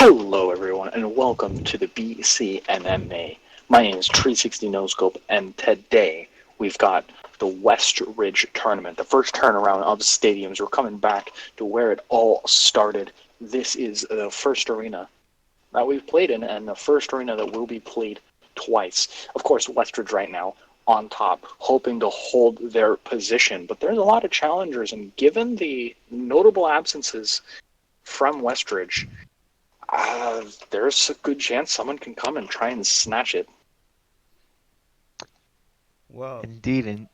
Hello, everyone, and welcome to the BCMMA. My name is Tree60 NoScope, and today we've got the West Ridge Tournament, the first turnaround of stadiums. We're coming back to where it all started. This is the first arena that we've played in, and the first arena that will be played twice. Of course, West Ridge right now on top, hoping to hold their position, but there's a lot of challengers, and given the notable absences from West Ridge, there's a good chance someone can come and try and snatch it. Wow. Indeed, and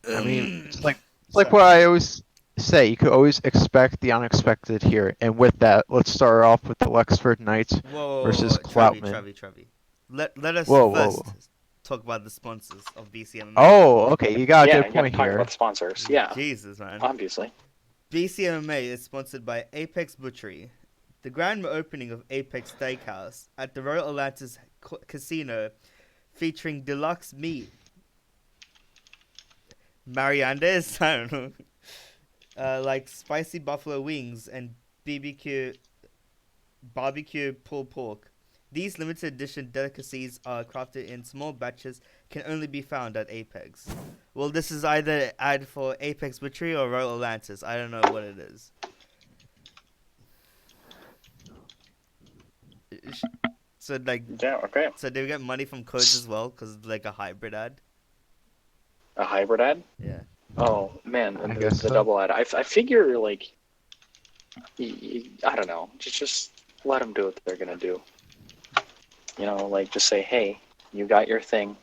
I mean, it's like what I always say. You could always expect the unexpected here. And with that, let's start off with the Lexford Knights versus Cloutman. Trevi. Let us Whoa, first whoa. talk about the sponsors of BCMMA. Oh, okay. You got a Yeah, good you gotta point talk here. about the sponsors. Yeah, Jesus, man. obviously. BCMMA is sponsored by Apex Butchery, the grand opening of Apex Steakhouse at the Royal Atlantis Casino, featuring deluxe meat, Mariandes, I don't know, like spicy buffalo wings and barbecue pulled pork. These limited edition delicacies are crafted in small batches, can only be found at Apex. Well, this is either an ad for Apex Butchery or Royal Atlantis. I don't know what it is. So like, Yeah, okay. so they get money from codes as well, cause it's like a hybrid ad. A hybrid ad? Yeah. Oh, man, I the guess so. double ad. I figure, like, I don't know, just let them do what they're gonna do. You know, like, just say, hey, you got your thing.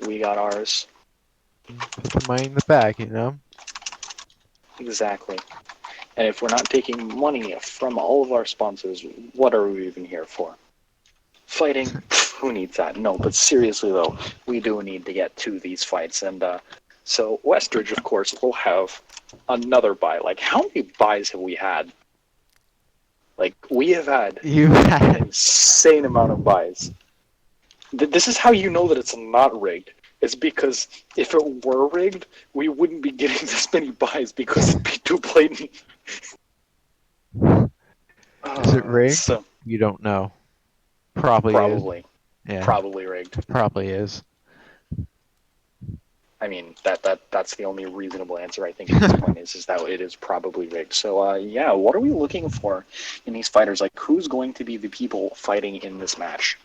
We got ours. Put the money in the bag, you know? Exactly. And if we're not taking money from all of our sponsors, what are we even here for? Fighting? Who needs that? No, but seriously though, we do need to get to these fights. And so Westridge, of course, will have another buy. Like, how many buys have we had? Like, we have had You an had insane amount of buys. This is how you know that it's not rigged. It's because if it were rigged, we wouldn't be getting this many buys because it'd be too blatant. Is it rigged? So, You don't know. Probably is. probably. Yeah, Probably rigged. probably is. I mean, that's the only reasonable answer I think at this point is that it is probably rigged. So yeah, what are we looking for in these fighters? Like, who's going to be the people fighting in this match?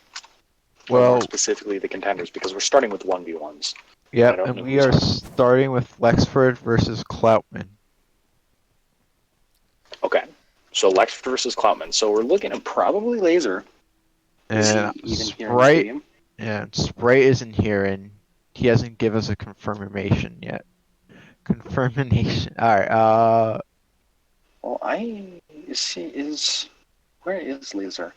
Or more Well, specifically, the contenders, because we're starting with 1v1s. I yep, don't and know we who's are on. starting with Lexford versus Cloutman. Okay, so Lex versus Cloutman. So we're looking at probably Laser. Is he And even here in the Sprite, stadium? and Sprite isn't here, and he hasn't given us a confirmation yet. Confirmation. All right. Well, where is Laser?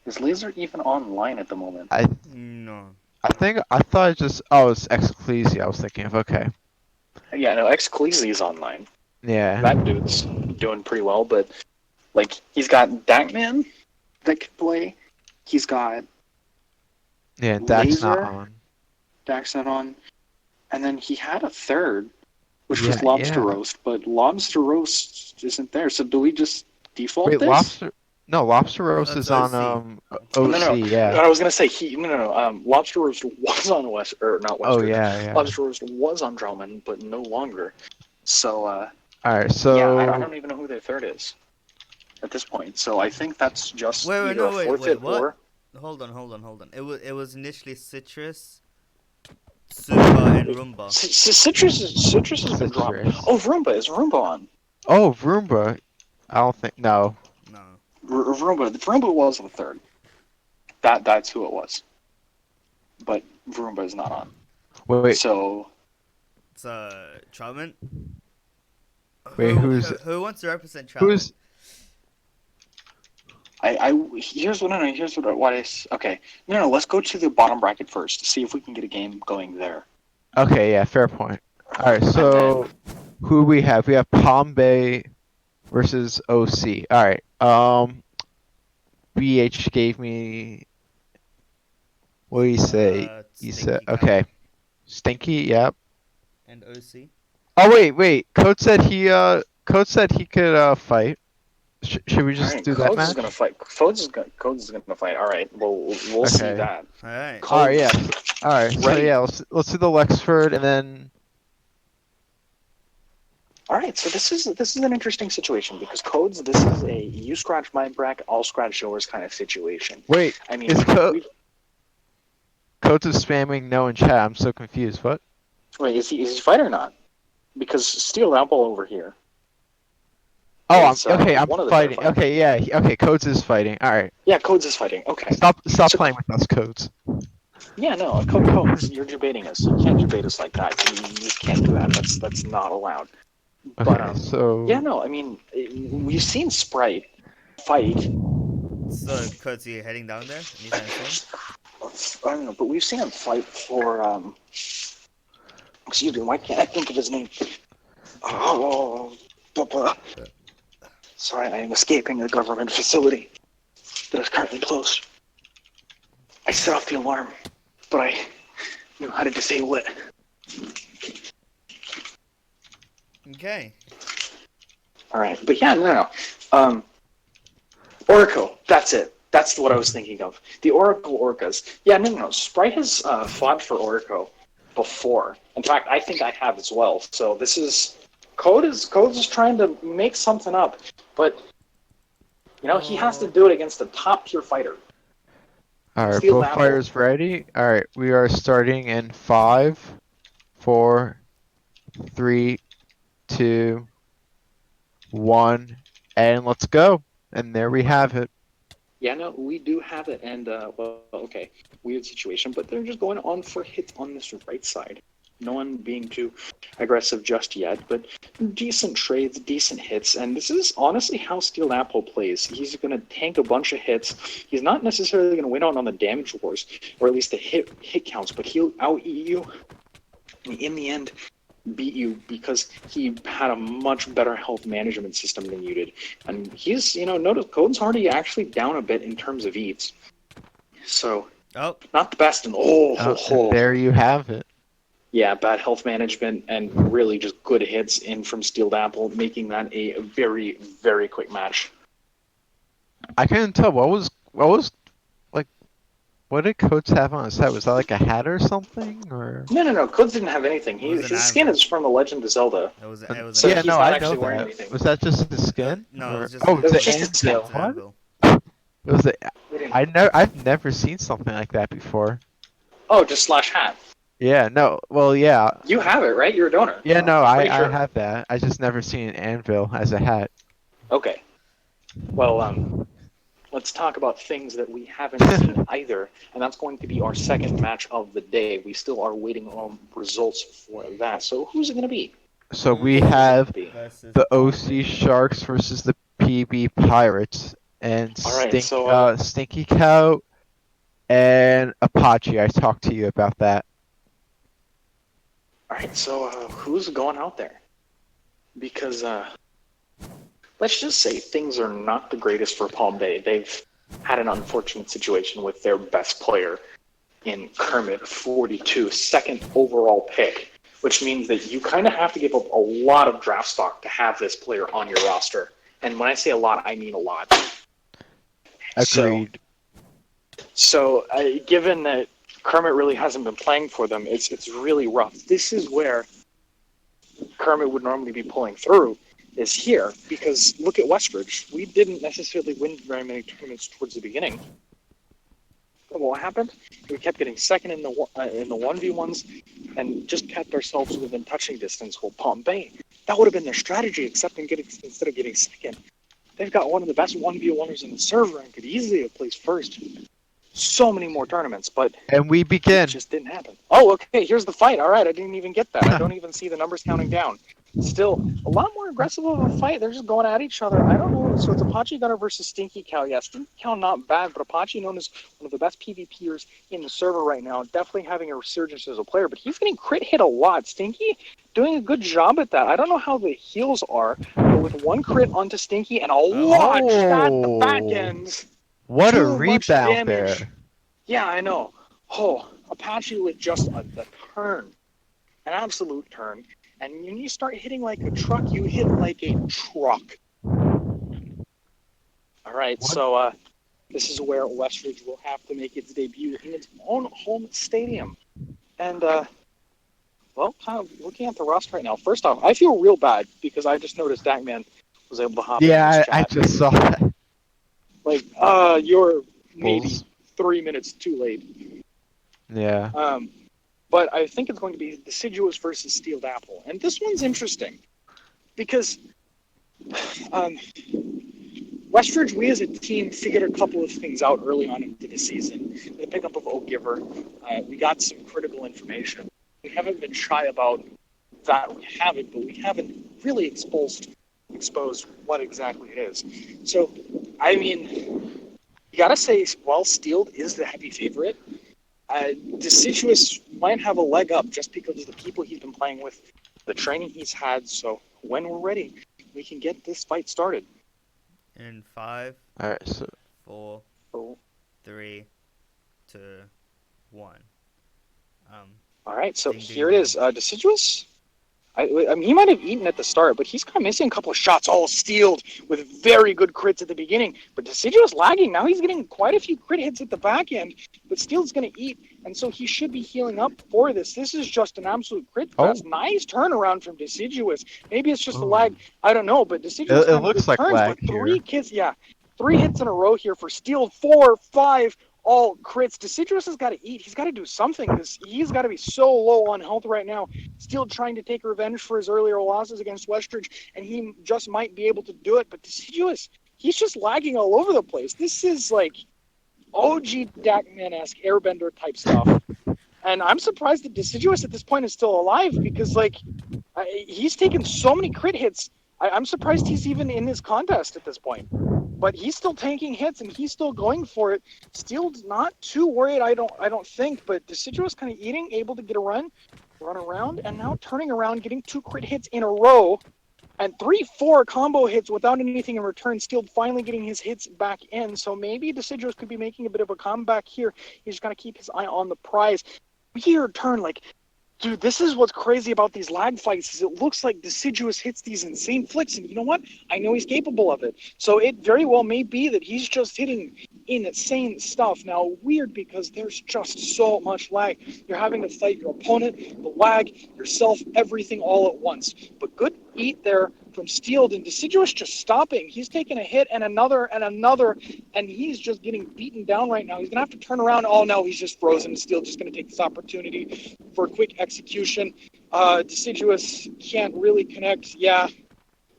Is Laser even online at the moment? No. I thought it just. Oh, it's Ecclesia. I was thinking of. Okay. Yeah, no, Ex-Khaleesi's online. Yeah. That dude's doing pretty well, but like he's got Darkman that can play. He's got Yeah. That's not Laser. on. Dax not on, and then he had a third, which was Yeah. Lobster Yeah. Roast, but Lobster Roast isn't there. So do we just default Wait, this? lobster. No, lobster roast That's is on Oh, OC. no. Yeah. I was gonna say no. Lobster Roast was on West or not Oh Westridge. yeah. Yeah. Lobster Roast was on Drummond, but no longer. So All right. yeah, I So don't even know who their third is at this point. So I think that's just Wait, either a forfeit what? or. Hold on. It was initially Citrus, Zumba, and Rumba. Citrus has been dropped. citrus. Oh, is Roomba on? Oh, Roomba. I don't think. No. No. Roomba was the third. That's who it was. But Roomba is not on. Wait. So It's Troutman. Wait. Who wants to represent Troutman? Who's? here's what is okay. No, let's go to the bottom bracket first to see if we can get a game going there. Okay. Yeah. Fair point. All right. And So who we have? We have Palm Bay versus OC. All right. BH gave me. What do you say? He said, Stinky Guy okay. Stinky, yep. and OC. Oh wait. Code said he could fight. Should we All just right, do that Codes is match? gonna fight. Codes is gonna fight. All right, well we'll see Okay. that. All right. All right, yeah. All right, so Ready? yeah, let's do the Lexford and then. All right, so this is an interesting situation because Codes, this is a you scratch my back, I'll scratch yours kind of situation. Wait, I mean, is Codes is spamming no in chat? I'm so confused. What? wait, is he fight or not? Because Steel Apple over here Oh, is I'm one of the better fighting. fighters. Okay, yeah, okay. Codes is fighting. All right, Yeah, Codes is fighting. Okay. stop So playing with us, Codes. yeah, no, Codes, you're debating us. You can't debate us like that. You just can't do that. That's not allowed. But Okay, yeah, so no, I mean, we've seen Sprite fight. So, Kurt, you heading down there anytime soon? I don't know, but we've seen him fight for excuse me, why can't I think of his name? Oh, sorry, I am escaping a government facility that is currently closed. I set off the alarm, but I knew how to disable it. Okay. All right, but yeah, no. Oracle, that's it. That's what I was thinking of. The Oracle Orcas. Yeah, no. Sprite has fought for Oracle before. In fact, I think I have as well. So this is Codes is trying to make something up, but he has to do it against a top tier fighter. all right, Steel both Apple. fighters ready. All right, we are starting in 5, 4, 3, 2, 1, and let's go. And there we have it. Yeah, no, we do have it, and well, okay, weird situation, but they're just going on for hits on this right side. No one being too aggressive just yet, but decent trades, decent hits, and this is honestly how Steel Apple plays. He's going to tank a bunch of hits. He's not necessarily going to win out on the damage wars, or at least the hit counts, but he'll out-eat you, and in the end, beat you because he had a much better health management system than you did. And he's, notice Coden's already actually down a bit in terms of eats. So, not the best. And And there you have it. Yeah, bad health management and really just good hits in from Steeled Apple, making that a very, very quick match. I couldn't tell what was like. What did Coates have on his head? Was that like a hat or something, or? No. Codes didn't have anything. His skin is from The Legend of Zelda. It was so yeah, he's no, not I actually know wearing that. anything. Was that just his skin? No, it was just oh, it was the just his skin. anvil. What? It was the. I've never seen something like that before. Oh, just slash hat. Yeah, no, well, yeah. You have it, right? You're a donor. Yeah, no, I sure. have that. I just never seen an anvil as a hat. Okay. Well, let's talk about things that we haven't seen either, and that's going to be our second match of the day. We still are waiting on results for that. So who's it going to be? So we have the OC Sharks versus the PB Pirates, and Stinky Cow and Apache. I talked to you about that. All right, so who's going out there? Because let's just say things are not the greatest for Palm Bay. They've had an unfortunate situation with their best player in Kermit 42, second overall pick, which means that you kind of have to give up a lot of draft stock to have this player on your roster. And when I say a lot, I mean a lot. Agreed. So given that Kermit really hasn't been playing for them, it's really rough. This is where Kermit would normally be pulling through, is here, because look at Westridge. We didn't necessarily win very many tournaments towards the beginning. But what happened? We kept getting second in the 1v1s and just kept ourselves within touching distance. Well, Palm Bay, that would have been their strategy, instead of getting second. They've got one of the best 1v1ers in the server and could easily have placed first. So many more tournaments, but and we begin. It just didn't happen. Oh, okay, here's the fight. All right, I didn't even get that. I don't even see the numbers counting down. Still, a lot more aggressive of a fight. They're just going at each other. I don't know. So it's Apache Gunner versus Stinky Cow. Yeah, Stinky Cow not bad, but Apache, known as one of the best PvPers in the server right now, definitely having a resurgence as a player, but he's getting crit hit a lot. Stinky doing a good job at that. I don't know how the heals are, but with one crit onto Stinky and a lot at the back ends. What a rebound there. Yeah, I know. Oh, Apache with just a turn. An absolute turn. And when you start hitting like a truck, you hit like a truck. right, What? so this is where Westridge will have to make its debut in its own home stadium. And, well, kind of looking at the roster right now, first off, I feel real bad because I just noticed Dagman was able to hop in this Yeah, I chat. just saw that. Like, you're maybe Bulls. 3 minutes too late. Yeah. But I think it's going to be Deciduous versus Steeled Apple. And this one's interesting because Westridge, we as a team figured a couple of things out early on into the season. The pickup of Oak Giver, we got some critical information. We haven't been shy about that. We haven't, but we haven't really exposed what exactly it is. So, I mean, you gotta say, while Steeled is the heavy favorite, Deciduous might have a leg up just because of the people he's been playing with, the training he's had. So, when we're ready, we can get this fight started. In 5, All right. So 4, Oh. 3, 2, 1. All right, so Ding, ding, here it ding. is. Deciduous, I mean, he might have eaten at the start, but he's kind of missing a couple of shots, all steeled with very good crits at the beginning. But Deciduous lagging. Now he's getting quite a few crit hits at the back end, but Steeled's going to eat, and so he should be healing up for this. This is just an absolute crit fest. Oh. Nice turnaround from Deciduous. Maybe it's just a Ooh. lag. I don't know, but Deciduous It having looks good like turns, lag but here. three hits in a row here for Steeled. 4, 5. All crits. Deciduous has got to eat. He's got to do something because he's got to be so low on health right now. Still trying to take revenge for his earlier losses against Westridge, and he just might be able to do it. But Deciduous, he's just lagging all over the place. This is like OG Dakman-esque airbender type stuff. And I'm surprised that Deciduous at this point is still alive because, like, he's taken so many crit hits. I'm surprised he's even in this contest at this point. But he's still tanking hits and he's still going for it. Steel's not too worried, I don't think, but Deciduous kind of eating, able to get a run around, and now turning around, getting 2 crit hits in a row, and 3-4 combo hits without anything in return. Steel finally getting his hits back in, so maybe Deciduous could be making a bit of a comeback here. He's just got to keep his eye on the prize. Weird turn, like, dude, this is what's crazy about these lag fights is it looks like Deciduous hits these insane flicks, and you know what? I know he's capable of it. So it very well may be that he's just hitting insane stuff. Now, weird because there's just so much lag. You're having to fight your opponent, the lag, yourself, everything all at once. But good eat there from Steeled, and Deciduous just stopping. He's taking a hit and another, and he's just getting beaten down right now. He's going to have to turn around. Oh, no, he's just frozen. Steeled just going to take this opportunity for a quick execution. Deciduous can't really connect. Yeah,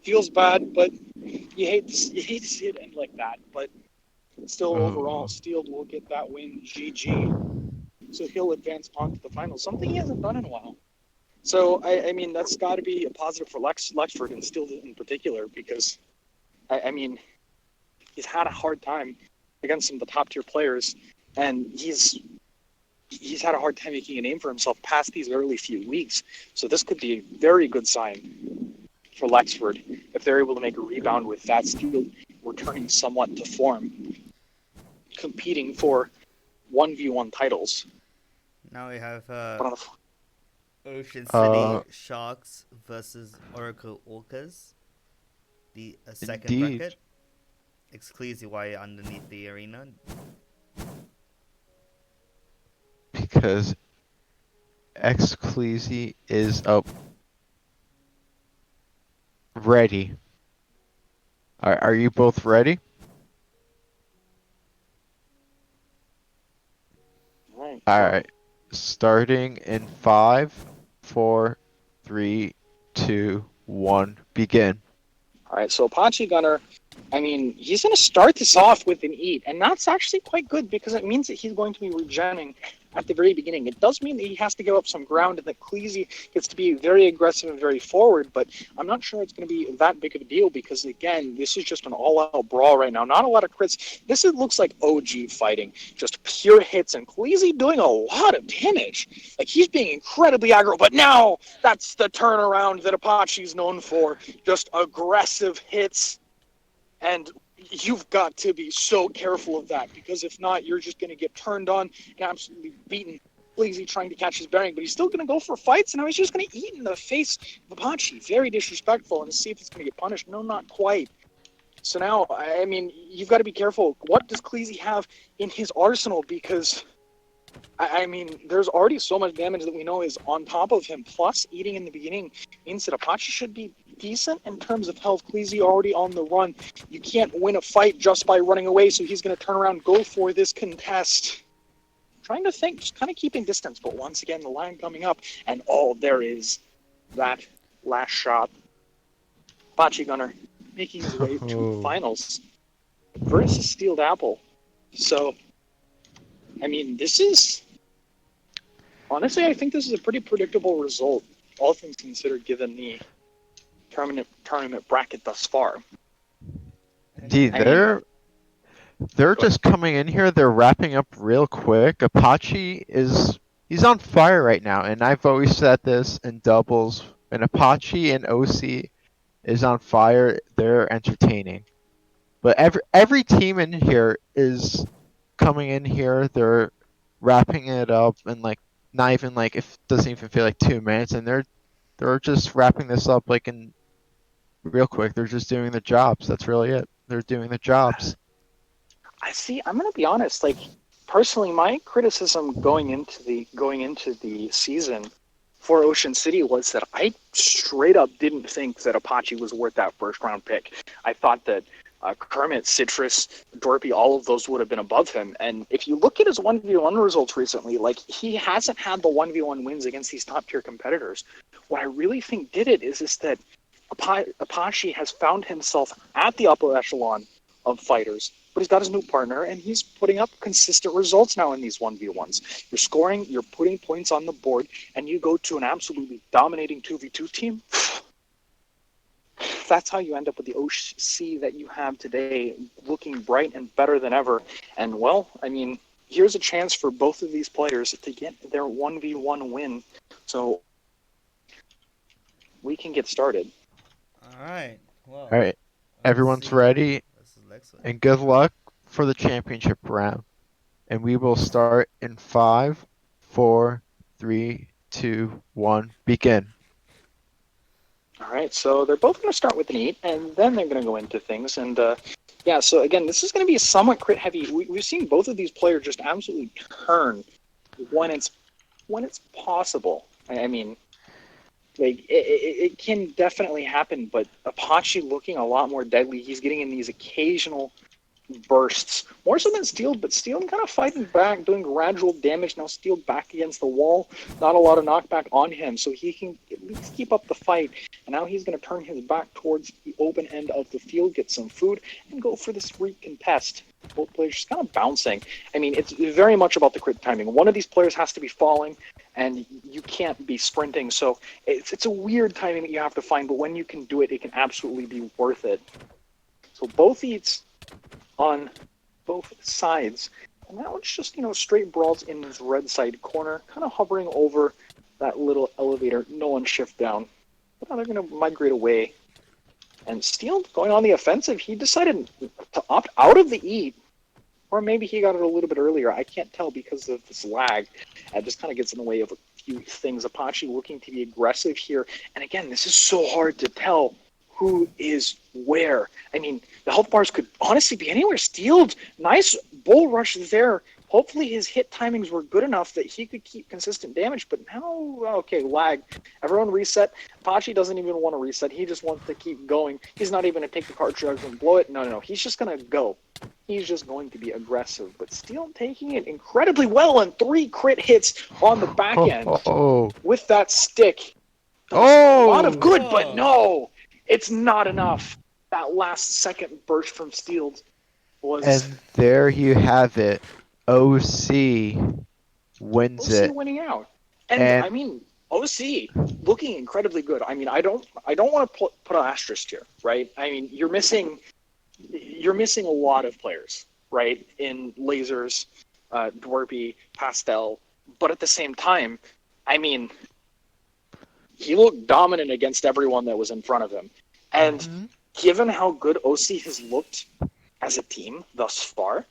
feels bad, but you hate to see it end like that. But still, overall, Steeled will get that win. GG. So he'll advance on to the finals, something he hasn't done in a while. So, I mean, that's got to be a positive for Lexford and Steeled in particular because, I mean, he's had a hard time against some of the top-tier players, and he's had a hard time making a name for himself past these early few weeks. So this could be a very good sign for Lexford if they're able to make a rebound with that Steel returning somewhat to form, competing for 1v1 titles. Now we have Ocean City Sharks versus Oracle Orcas. The second Indeed. bracket. Exclusive wire underneath the arena. Because Exclusi is up. Ready. Are you both ready? All right. Starting in 5, 4, 3, 2, 1. Begin. All right, so Apache Gunner, I mean, he's going to start this off with an eat, and that's actually quite good because it means that he's going to be regenning at the very beginning. It does mean that he has to give up some ground and that Cleasy gets to be very aggressive and very forward, but I'm not sure it's going to be that big of a deal because, again, this is just an all-out brawl right now. Not a lot of crits. Looks like OG fighting, just pure hits, and Cleasy doing a lot of damage. Like, he's being incredibly aggro, but now that's the turnaround that Apache's known for, just aggressive hits. And you've got to be so careful of that because if not, you're just going to get turned on and absolutely beaten. Bleezy trying to catch his bearing, but he's still going to go for fights, and now he's just going to eat in the face of Apache. Very disrespectful, and see if it's going to get punished. No, not quite. So now, I mean, you've got to be careful. What does Cleese have in his arsenal? Because, I mean, there's already so much damage that we know is on top of him. Plus, eating in the beginning means that Apache should be decent in terms of health. Cleese already on the run. You can't win a fight just by running away, so he's going to turn around, go for this contest. Trying to think, just kind of keeping distance. But once again, the line coming up, and there is that last shot. Apache Gunner making his way to finals versus Steeled Apple. So, I mean, this is... Honestly, I think this is a pretty predictable result, all things considered, given the tournament bracket thus far. Indeed, they're just coming in here. They're wrapping up real quick. He's on fire right now, and I've always said this in doubles. When Apache and OC is on fire, they're entertaining. But every team in here is coming in here. They're wrapping it up in like not even like it doesn't even feel like 2 minutes, and they're just wrapping this up like in real quick. They're just doing the jobs. That's really it. They're doing the jobs. I'm going to be honest. Like, personally, my criticism going into the season for Ocean City was that I straight up didn't think that Apache was worth that first round pick. I thought that Kermit, Citrus, Dorpy, all of those would have been above him. And if you look at his 1v1 results recently, like, he hasn't had the 1v1 wins against these top tier competitors. What I really think did it is that Apache has found himself at the upper echelon of fighters, but he's got his new partner, and he's putting up consistent results now in these 1v1s. You're scoring, you're putting points on the board, and you go to an absolutely dominating 2v2 team. That's how you end up with the OC that you have today, looking bright and better than ever. And, well, I mean, here's a chance for both of these players to get their 1v1 win. So we can get started. All right. Well. All right. Everyone's ready. And good luck for the championship round. And we will start in 5, 4, 3, 2, 1, begin. All right, so they're both going to start with an 8, and then they're going to go into things. And, yeah, so again, this is going to be somewhat crit heavy. We've seen both of these players just absolutely turn when it's possible. I mean, like, it can definitely happen, but Apache looking a lot more deadly. He's getting in these occasional bursts, more so than Steel, but Steel kind of fighting back, doing gradual damage. Now Steel back against the wall, not a lot of knockback on him, so he can at least keep up the fight. And now he's going to turn his back towards the open end of the field, get some food, and go for this recontest. Both players just kind of bouncing. I mean, it's very much about the crit timing. One of these players has to be falling, and you can't be sprinting, so it's a weird timing that you have to find, but when you can do it, it can absolutely be worth it. So both eats on both sides. And that one's just, straight brawls in his red side corner, kind of hovering over that little elevator. No one shift down. But now they're going to migrate away. And Steel going on the offensive, he decided to opt out of the eat. Or maybe he got it a little bit earlier. I can't tell because of this lag. It just kind of gets in the way of a few things. Apache looking to be aggressive here. And again, this is so hard to tell who is where. I mean, the health bars could honestly be anywhere. Steeled, nice bull rush there. Hopefully his hit timings were good enough that he could keep consistent damage, but now, okay, lag. Everyone reset. Apache doesn't even want to reset. He just wants to keep going. He's not even going to take the cartridge and blow it. No. He's just going to go. He's just going to be aggressive, but Steel taking it incredibly well, and 3 crit hits on the back end with that stick. A lot of good, but no! It's not enough. That last second burst from Steel was... And there you have it. OC wins it. OC winning out. And I mean, OC looking incredibly good. I mean, I don't want to put an asterisk here, right? I mean, you're missing a lot of players, right? In Lasers, Dwarpy, Pastel. But at the same time, I mean, he looked dominant against everyone that was in front of him. And given how good OC has looked as a team thus far,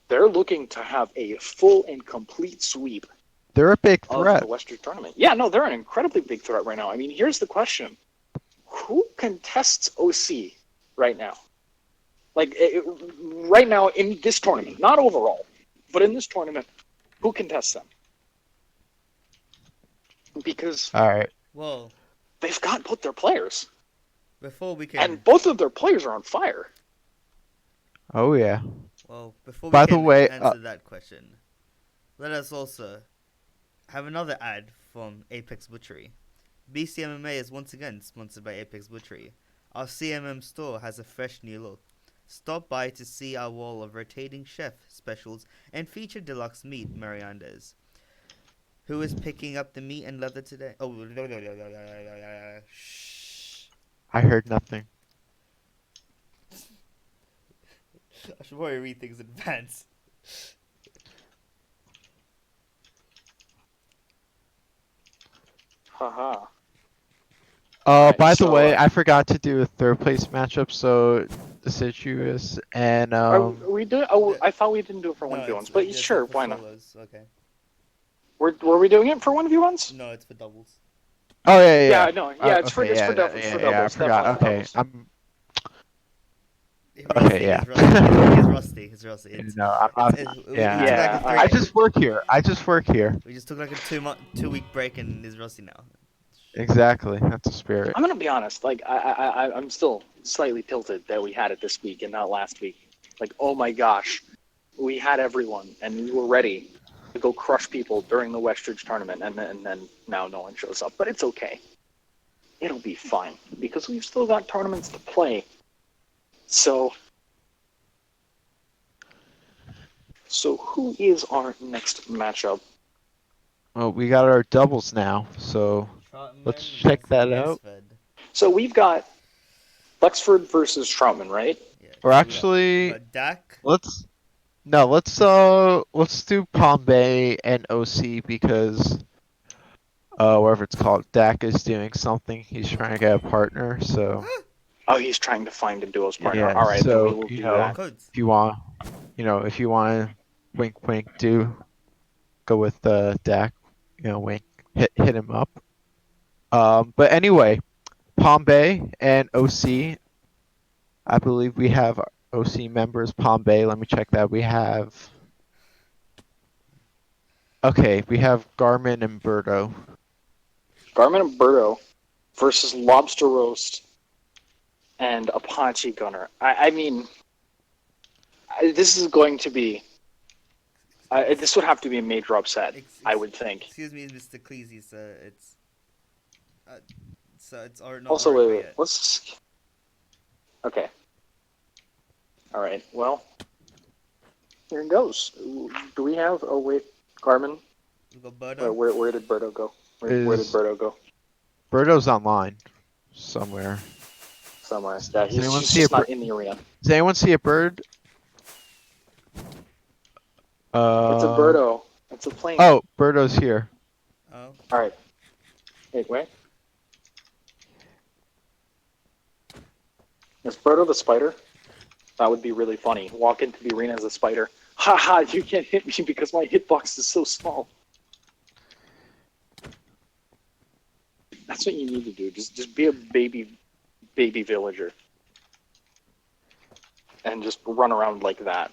they're looking to have a full and complete sweep. They're a big threat. Of the Western tournament. Yeah, no, they're an incredibly big threat right now. I mean, here's the question. Who contests OC right now? Like right now in this tournament, not overall, but in this tournament, who contests them? Because All right. Well, they've got both their players, before we and can, both of their players are on fire. Oh yeah. before we By the can way, answer that question, let us also have another ad from Apex Butchery. BCMMA is once again sponsored by Apex Butchery. Our CMM store has a fresh new look. Stop by to see our wall of rotating chef specials and feature deluxe meat Mariandes. Who is picking up the meat and leather today? Oh, shh. I heard nothing. I should probably read things in advance. Haha. Alright, By the so way, I forgot to do a third place matchup, so Deciduous and are we doing? Oh, I thought we didn't do it for No, 1v1s, but it's sure, for why not? solos. Okay. Were we doing it for 1v1s? No, it's for doubles. oh yeah, Yeah, no, yeah, it's for okay, it's yeah, for yeah, yeah, I doubles, forgot. definitely for Okay, doubles. I'm Rusty, yeah. he's rusty. He's rusty. He's rusty. No, I'm not. We took like Yeah, a three. I just work here. I just work here. We just took like a 2 week break and he's rusty now. Exactly. That's the spirit. I'm gonna be honest. Like I'm still slightly tilted that we had it this week and not last week. Like, oh my gosh, we had everyone and we were ready to go crush people during the Westridge tournament, and then now no one shows up. But it's okay. It'll be fine because we've still got tournaments to play. So who is our next matchup? Well, we got our doubles now, so let's check that out. So we've got Lexford versus Troutman, right? Yeah. Or actually, Dak. let's do Palm Bay and OC because whatever it's called, Dak is doing something. He's trying to get a partner, so Oh, he's trying to find a duos partner. yeah. All right, then we So will do that. if you want, if you want to wink, wink, go with Dak. Wink, hit him up. But anyway, Palm Bay and OC. I believe we have OC members. Palm Bay. Let me check that. We have. Okay, we have Garmin and Birdo. Garmin and Birdo versus Lobster Roast and Apache Gunner. I mean, this is going to be. This would have to be a major upset, I would think. Excuse me, Mr. Cleasy. It's not Also, over wait. yet. Let's. Okay. All right. Well, here it goes. Do we have? Oh wait, Garmin. We got Birdo. Where did Birdo go? Where did Birdo go? Birdo's online somewhere. Somewhere. Yeah, he's anyone just see a not in the arena. Does anyone see a bird? It's a Birdo. It's a plane. Oh, Birdo's here. Oh. All right. Wait. Is Birdo the spider? That would be really funny. Walk into the arena as a spider. Haha, you can't hit me because my hitbox is so small. That's what you need to do. Just be a baby villager. And just run around like that.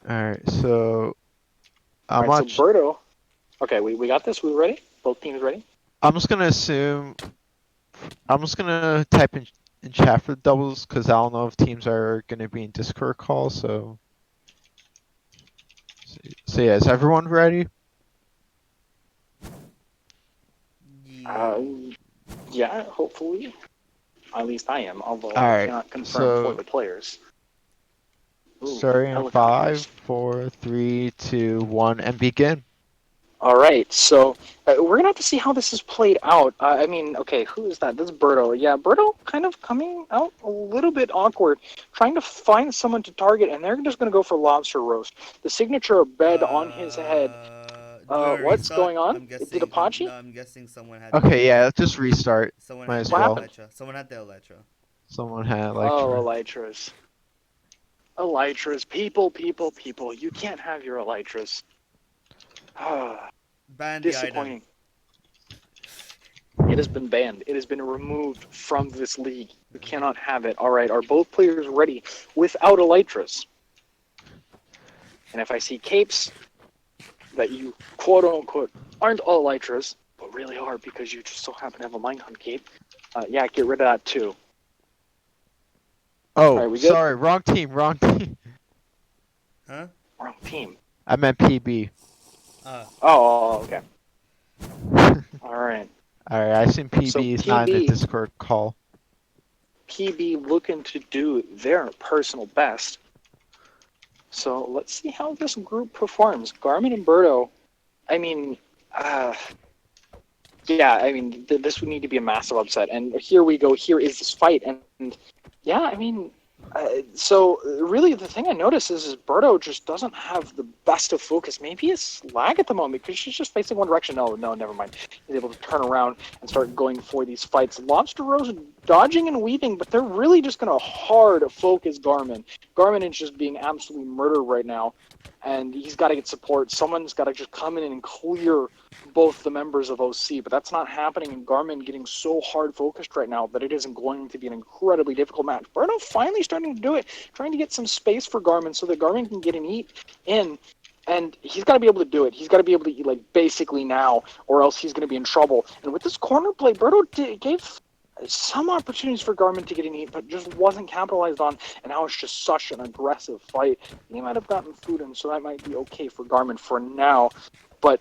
Alright, so So Birdo. Okay, we got this. We ready? Both teams ready? I'm just gonna type in chat for the doubles because I don't know if teams are gonna be in Discord call. So yeah, is everyone ready? Yeah, hopefully. At least I am, although Alright, I cannot confirm so for the players. starting in 5, 4, 3, 2, 1, and begin. All right, so we're gonna have to see how this is played out. I mean, okay, who is that? This is Birdo. Yeah, Birdo kind of coming out a little bit awkward, trying to find someone to target, and they're just gonna go for Lobster Roast. The signature bed on his head. What's going on? Did Apache? No, I'm guessing someone had. Okay, yeah, let's just restart. Someone Might had as the well. Elytra. Someone had the Elytra. Someone had Oh, Elytra. Elytras. People. You can't have your Elytras. Ban the item. Disappointing. It has been banned. It has been removed from this league. You cannot have it. All right, are both players ready without elytras? And if I see capes that you quote-unquote aren't all elytras, but really are because you just so happen to have a Mindhunt cape, yeah, get rid of that too. Oh, right, we good? sorry, wrong team. Huh? Wrong team. I meant PB. Oh, okay. All right. Alright, I assume So PB is not in the PB Discord call. looking to do their personal best. So let's see how this group performs. Garmin and Birdo, I mean, yeah, I mean, this would need to be a massive upset. And here we go. Here is this fight. And yeah, I mean, so really the thing I notice is Birdo just doesn't have the best of focus. Maybe it's lag at the moment because she's just facing one direction. No, never mind. He's able to turn around and start going for these fights. Lobster Rose dodging and weaving, but they're really just going to hard focus Garmin. Garmin is just being absolutely murdered right now. And he's got to get support. Someone's got to just come in and clear both the members of OC, but that's not happening, and Garmin getting so hard focused right now that it isn't going to be an incredibly difficult match. Birdo finally starting to do it, trying to get some space for Garmin so that Garmin can get an eat in, and he's got to be able to do it. He's got to be able to eat, like, basically now, or else he's going to be in trouble. And with this corner play, Birdo gave some opportunities for Garmin to get an eat, but just wasn't capitalized on, and now it's just such an aggressive fight. He might have gotten food in, so that might be okay for Garmin for now, but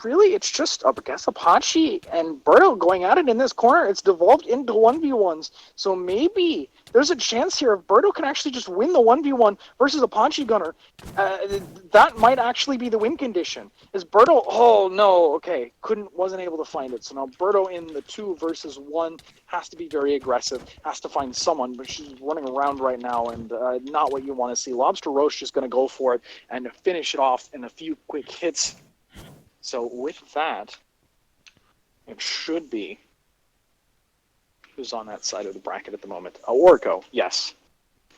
really, it's just, I guess, Apache and Birdo going at it in this corner. It's devolved into 1v1s. So maybe there's a chance here if Birdo can actually just win the 1v1 versus Apache Gunner. That might actually be the win condition. Is Birdo... Oh, no. Okay. Wasn't able to find it. So now Birdo in the 2 versus 1 has to be very aggressive. Has to find someone, but she's running around right now and not what you want to see. Lobster Roche is going to go for it and finish it off in a few quick hits. So with that, it should be who's on that side of the bracket at the moment. Orico, yes.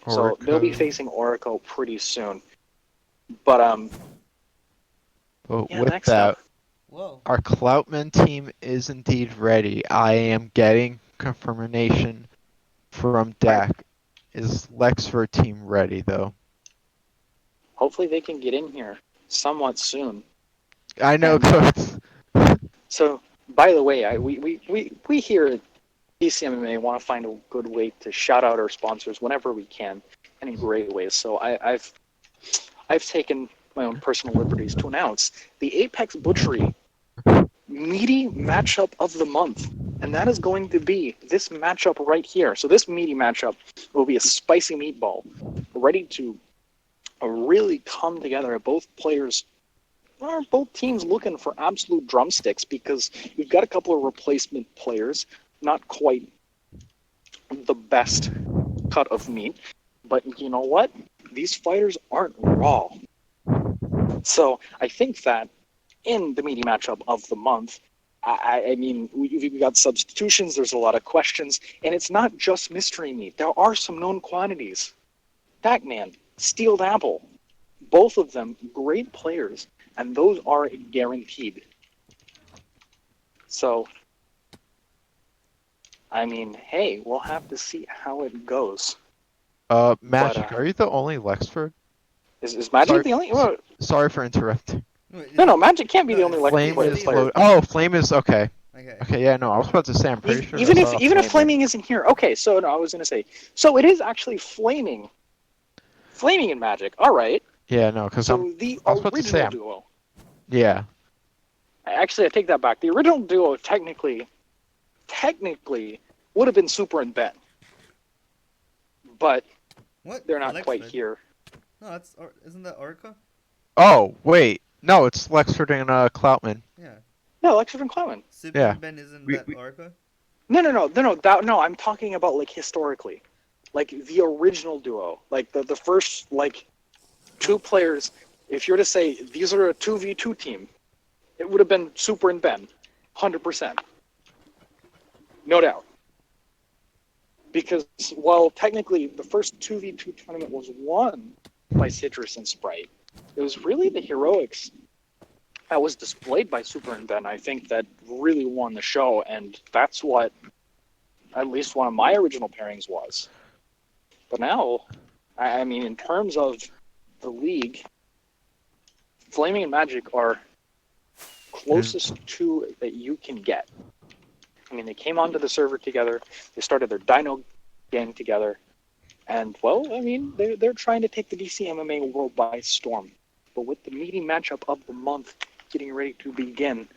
Orico. So they'll be facing Orico pretty soon. But But yeah, with next that, up. Whoa. our Cloutman team is indeed ready. I am getting confirmation from Dak. Is Lexford team ready though? Hopefully they can get in here somewhat soon. I know, And, Coach. So, by the way, we here at BCMMA want to find a good way to shout out our sponsors whenever we can, in great ways. So I've taken my own personal liberties to announce the Apex Butchery meaty matchup of the month, and that is going to be this matchup right here. So this meaty matchup will be a spicy meatball, ready to really come together. Both teams looking for absolute drumsticks because you've got a couple of replacement players, not quite the best cut of meat, but you know what? These fighters aren't raw. So I think that in the meaty matchup of the month, I mean, we've got substitutions, there's a lot of questions, and it's not just mystery meat. There are some known quantities. Pac-Man, Steeled Apple, both of them great players, and those are guaranteed. So, I mean, hey, we'll have to see how it goes. Magic, are you the only Lexford? Is Magic the only? Well, sorry for interrupting. no, Magic can't be the only Flame Lexford is player. Oh, Flame is okay. Okay. Okay, yeah, no, I was about to say I'm pretty sure. Even I saw if Flame Flaming isn't here, okay. So no, I was gonna say, so it is actually Flaming in Magic. All right. Yeah, no, because So I was the about to say original duo. Yeah. Actually, I take that back. The original duo technically would have been Super and Ben, but What? they're not Lexford? quite here. No, isn't that Orica? Oh, wait. No, it's Lexford and Cloutman. Yeah. No, Lexford and Clement. Super Yeah. Ben isn't We- that Orica? No. I'm talking about like historically, like the original duo, like the first like 2 players. If you're to say these are a 2v2 team, it would have been Super and Ben, 100%, no doubt. Because while technically the first 2v2 tournament was won by Citrus and Sprite, it was really the Heroics that was displayed by Super and Ben, I think that really won the show, and that's what at least one of my original pairings was. But now, I mean, in terms of the league, Flaming and Magic are closest to that you can get. I mean, they came onto the server together, they started their Dino gang together, and, well, I mean, they're trying to take the BCMMA world by storm. But with the meeting matchup of the month getting ready to begin,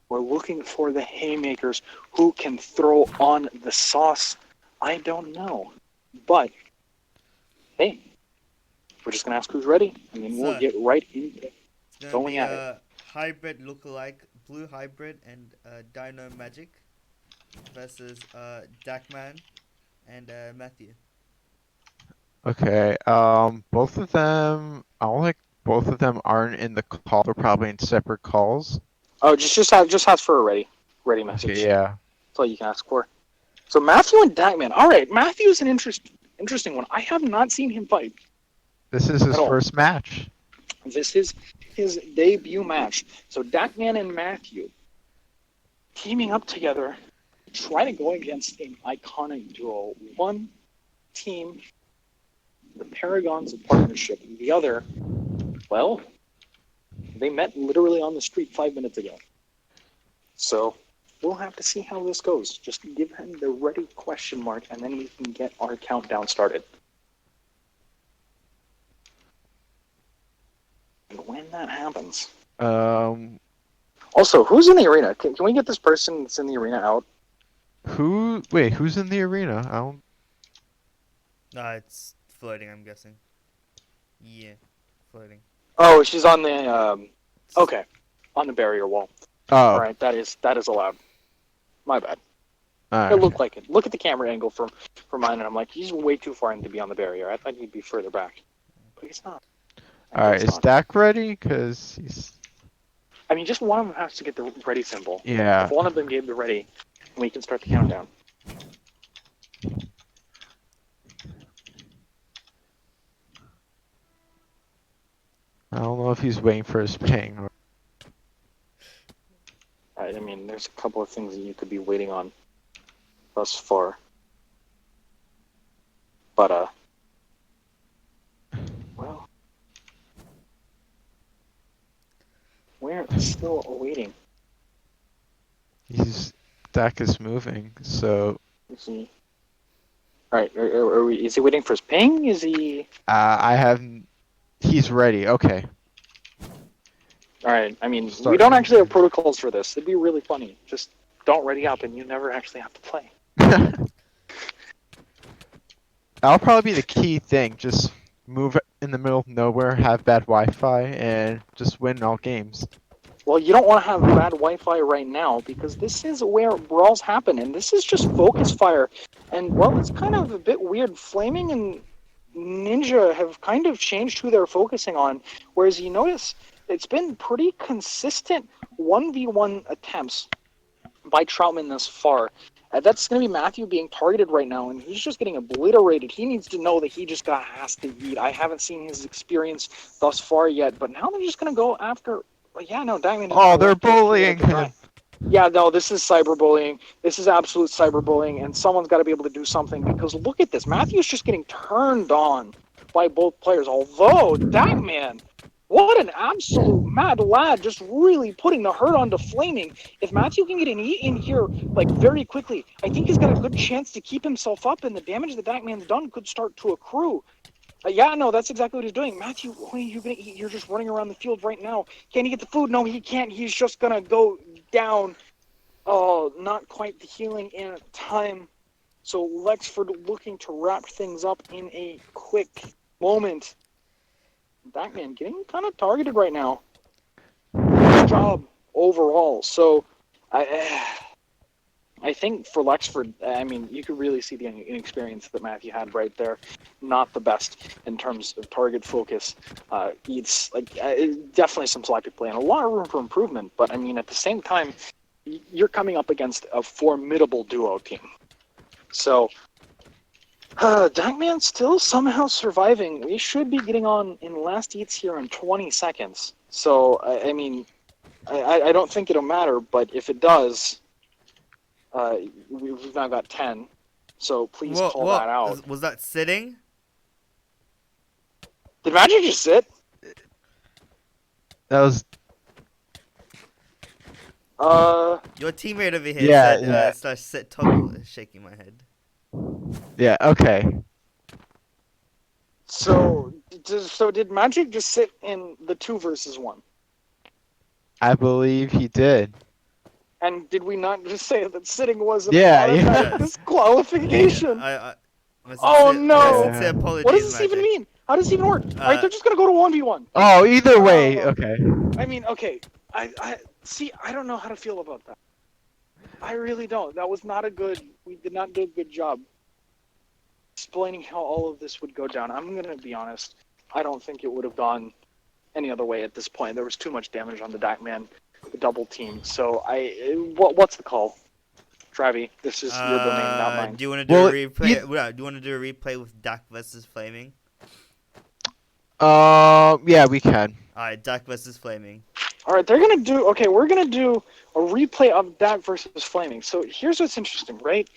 we're looking for the haymakers who can throw on the sauce. I don't know. But, hey, we're just going to ask who's ready. I mean, we'll get right into it. It's gonna Going be at a hybrid lookalike, Blue Hybrid and Dino Magic versus Darkman and Matthew. Okay. Both of them. I don't think both of them aren't in the call. They're probably in separate calls. Oh, just ask for a ready message. Okay. Yeah. That's all you can ask for. So Matthew and Darkman. All right, Matthew's an interesting one. I have not seen him fight. This is his At all. first match. This is his debut match. So Darkman and Matthew teaming up together, trying to go against an iconic duo. One team, the Paragons of Partnership. The other, well, they met literally on the street 5 minutes ago. So we'll have to see how this goes. Just give him the ready question mark, and then we can get our countdown started. And when that happens. Also, who's in the arena? Can we get this person that's in the arena out? Wait, who's in the arena? I don't. It's floating, I'm guessing. Yeah, floating. Oh, she's on the okay, on the barrier wall. Oh. All right, that is allowed. My bad. Alright. It looked like it. Look at the camera angle from mine, and I'm like, he's way too far in to be on the barrier. I thought he'd be further back, but he's not. Alright, is Dak ready? Cause he's. I mean, just one of them has to get the ready symbol. Yeah. If one of them gave the ready, we can start the countdown. I don't know if he's waiting for his ping. Or... I mean, there's a couple of things that you could be waiting on thus far. But, well, we're still waiting. Dak is moving, so. Is he? Alright, is he waiting for his ping? Is he? I haven't. He's ready. Okay. Alright, I mean, we don't actually have protocols for this. It'd be really funny. Just don't ready up and you never actually have to play. That'll probably be the key thing. Just move in the middle of nowhere, have bad Wi-Fi, and just win all games. Well, you don't want to have bad Wi-Fi right now because this is where brawls happen, and this is just focus fire. And, well, it's kind of a bit weird. Flaming and Ninja have kind of changed who they're focusing on, whereas you notice it's been pretty consistent 1v1 attempts by Troutman thus far. That's going to be Matthew being targeted right now, and he's just getting obliterated. He needs to know that he just has to eat. I haven't seen his experience thus far yet, but now they're just going to go after... Yeah, no, Diamond... Oh, they're bullying him. Yeah, no, this is cyberbullying. This is absolute cyberbullying, and someone's got to be able to do something, because look at this. Matthew's just getting turned on by both players, although, Diamond... What an absolute mad lad, just really putting the hurt onto Flaming. If Matthew can get an eat in here, like, very quickly, I think he's got a good chance to keep himself up, and the damage that Darkman's done could start to accrue. Yeah, no, that's exactly what he's doing. Matthew, what are you going to eat? You're just running around the field right now. Can he get the food? No, he can't. He's just going to go down. Oh, not quite the healing in time. So Lexford looking to wrap things up in a quick moment. Darkman getting kind of targeted right now. Good job overall. So, I think for Lexford, I mean, you could really see the inexperience that Matthew had right there. Not the best in terms of target focus. It's like definitely some sloppy play and a lot of room for improvement. But I mean, at the same time, you're coming up against a formidable duo team. So, Darkman still somehow surviving. We should be getting on in last eats here in 20 seconds. So, I mean, I don't think it'll matter, but if it does, we've now got 10. So please call that out. Was that sitting? Did Magic just sit? That was Your teammate over here Yeah, said yeah. /sit toggle. Shaking my head. yeah. Okay. So did Magic just sit in the 2 versus 1? I believe he did. And did we not just say that sitting was an Yeah, automatic yeah. disqualification? My Oh sincere, my no! sincere apologies, What does this even Magic. mean? How does this even work? All right, they're just gonna go to 1v1. Oh, either way. Oh, Okay. I mean, okay. I see. I don't know how to feel about that. I really don't. That was not a good. We did not do a good job explaining how all of this would go down. I'm gonna be honest. I don't think it would have gone any other way at this point. There was too much damage on the Darkman, the double team. So what's the call? Travi, this is your domain, not mine. Do you want to do Well, a replay? Do you want to do a replay with Dak versus Flaming? Yeah, we can. All right, Dak versus Flaming. All right, they're gonna do. Okay, we're gonna do a replay of Dak versus Flaming. So here's what's interesting, right?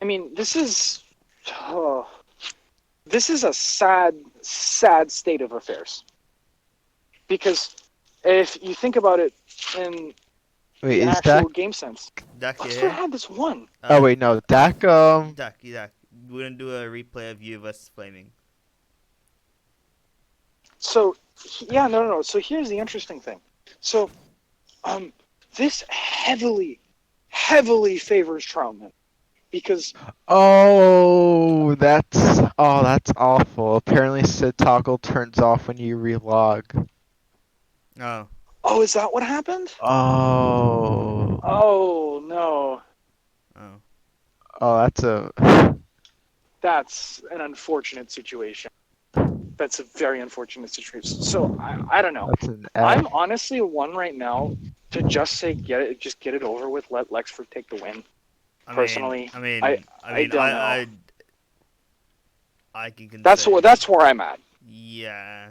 I mean, this is a sad, sad state of affairs. Because if you think about it in Wait, the is actual Dak? game sense, Dak, you Oxford here? had this one. Oh wait, no, Dak. Dak. We're gonna do a replay of you versus Flaming. So yeah, no. So here's the interesting thing. So, this heavily favors Troutman because That's awful. Apparently, Sid toggle turns off when you relog. Oh, is that what happened? Oh. Oh no, Oh, that's an unfortunate situation. That's a very unfortunate situation. So I don't know. that's an F. I'm honestly one right now to just say get it over with. Let Lexford take the win. Personally, I don't know. I can consider. That's where I'm at. Yeah.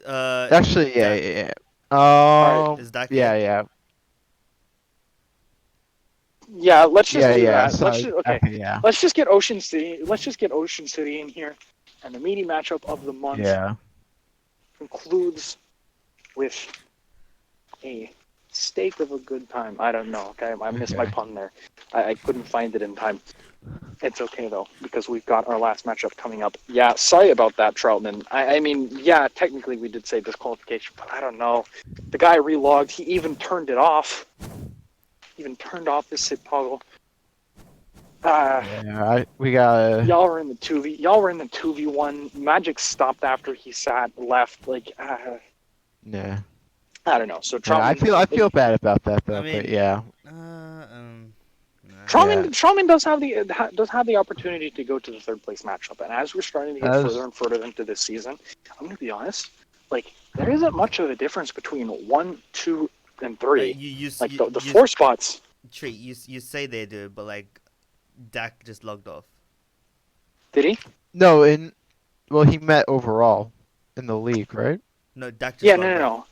Actually, yeah. Alright, is Dak Yeah, here? yeah. Yeah, let's just do Yeah. that. Okay. Yeah. Let's just get Ocean City. Let's just get Ocean City in here, and the meaty matchup of the month Yeah. concludes with a steak of a good time. I don't know. Okay, I missed my pun there. I couldn't find it in time. It's okay though because we've got our last matchup coming up. Yeah, sorry about that, Troutman. I mean, yeah, technically we did say disqualification, but I don't know. The guy relogged. He even turned it off. Even turned off the sit toggle. We got. Y'all were in the 2v. Y'all were in the 2v1. Magic stopped after he left. Like, Yeah. I don't know. So Yeah, Troutman. I feel bad about that though, I mean, but yeah. Troutman does have the opportunity to go to the third place matchup, and as we're starting to get further and further into this season, I'm gonna be honest. Like, there isn't much of a difference between 1, 2, and 3. The 4 spots. Treat, you say they do, but like Dak just logged off. Did he? No, he met overall in the league, right? No, Dak just Yeah, logged off. no.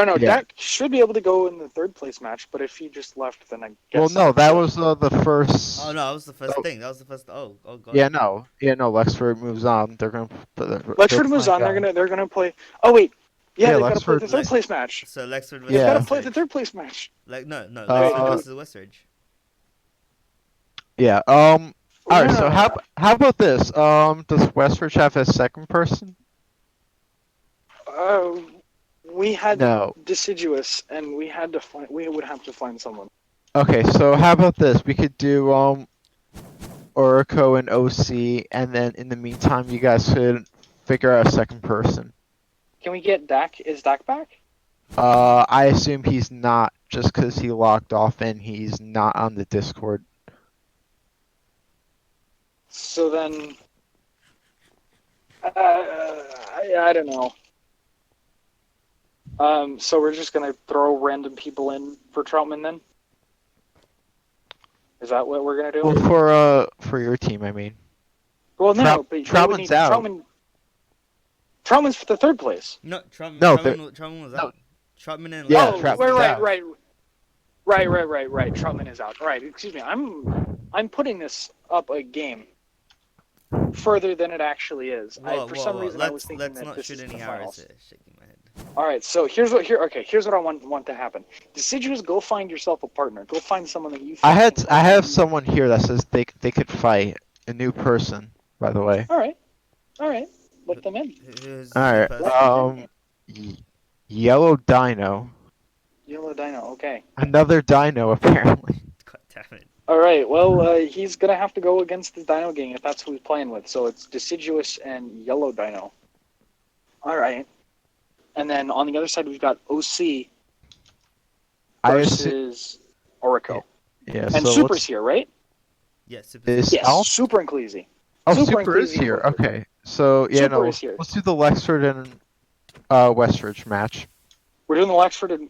No, Yeah. Dak should be able to go in the third place match, but if he just left, then I guess. Well, no, that was the first. Oh no, that was the first thing. That was the first. Oh god. Yeah, no. Lexford moves on. They're gonna. Lexford moves on. They're gonna play. Oh wait. Yeah, they gotta play the third place match. So Lexford versus They've gotta play the third place match. Lexford versus Westridge. Yeah. Alright, so how about this? Does Westridge have a second person? We had No. Deciduous, and we would have to find someone. Okay, so how about this? We could do Orico and OC, and then in the meantime, you guys could figure out a second person. Can we get Dak? Is Dak back? I assume he's not, just because he logged off and he's not on the Discord. So then, I don't know. So we're just gonna throw random people in for Troutman then? Is that what we're gonna do? Well, for your team, I mean. Well, no, but Troutman's out. Troutman's for the third place. No, No, Trumman was out. Trumman and Yeah, Oh, Lester was Troutman's right, out. right. Troutman is out. Right, excuse me. I'm putting this up a game further than it actually is. For some reason, I was thinking let's that not this shoot is any the arrows finals. here. Shaking my head. All right, so here's what I want to happen. Deciduous, go find yourself a partner. Go find someone that you think I have someone here that says they could fight. A new person, by the way. All right. Let them in. Who's All the right. person? Yellow Dino. Yellow Dino. Okay. Another Dino, apparently. God damn it. All right. Well, he's gonna have to go against the Dino gang if that's who he's playing with. So it's Deciduous and Yellow Dino. All right. And then on the other side we've got OC versus Orico. Yeah. And So Super's here, right? Yes, Is Yes. Al? Super and Cleasy. Oh, Super Super is and here. Cleasy. Okay. So yeah, Super no. is here. Let's do the Lexford and Westridge match. We're doing the Wexford and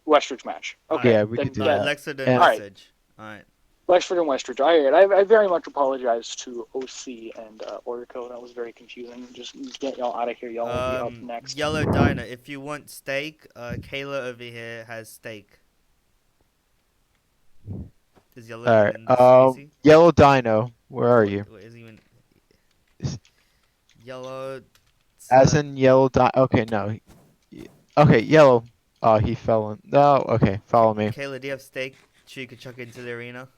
Westridge match. Okay. Yeah, we then could do that. that. Lexford and And- Message. Alright. Wexford and Westridge. All right. I very much apologize to OC and Orico. That was very confusing. Just get y'all out of here. Y'all will be up next. Yellow Diner. If you want steak, Kayla over here has steak. Is Yellow All in right. easy? Yellow Dino. Where are you? Wait, is he even... Is- Yellow... As in Yellow Dino. Okay, no. Okay, Yellow. Oh, he fell in. No. Okay, follow me. Kayla, do you have steak so you could chuck it into the arena?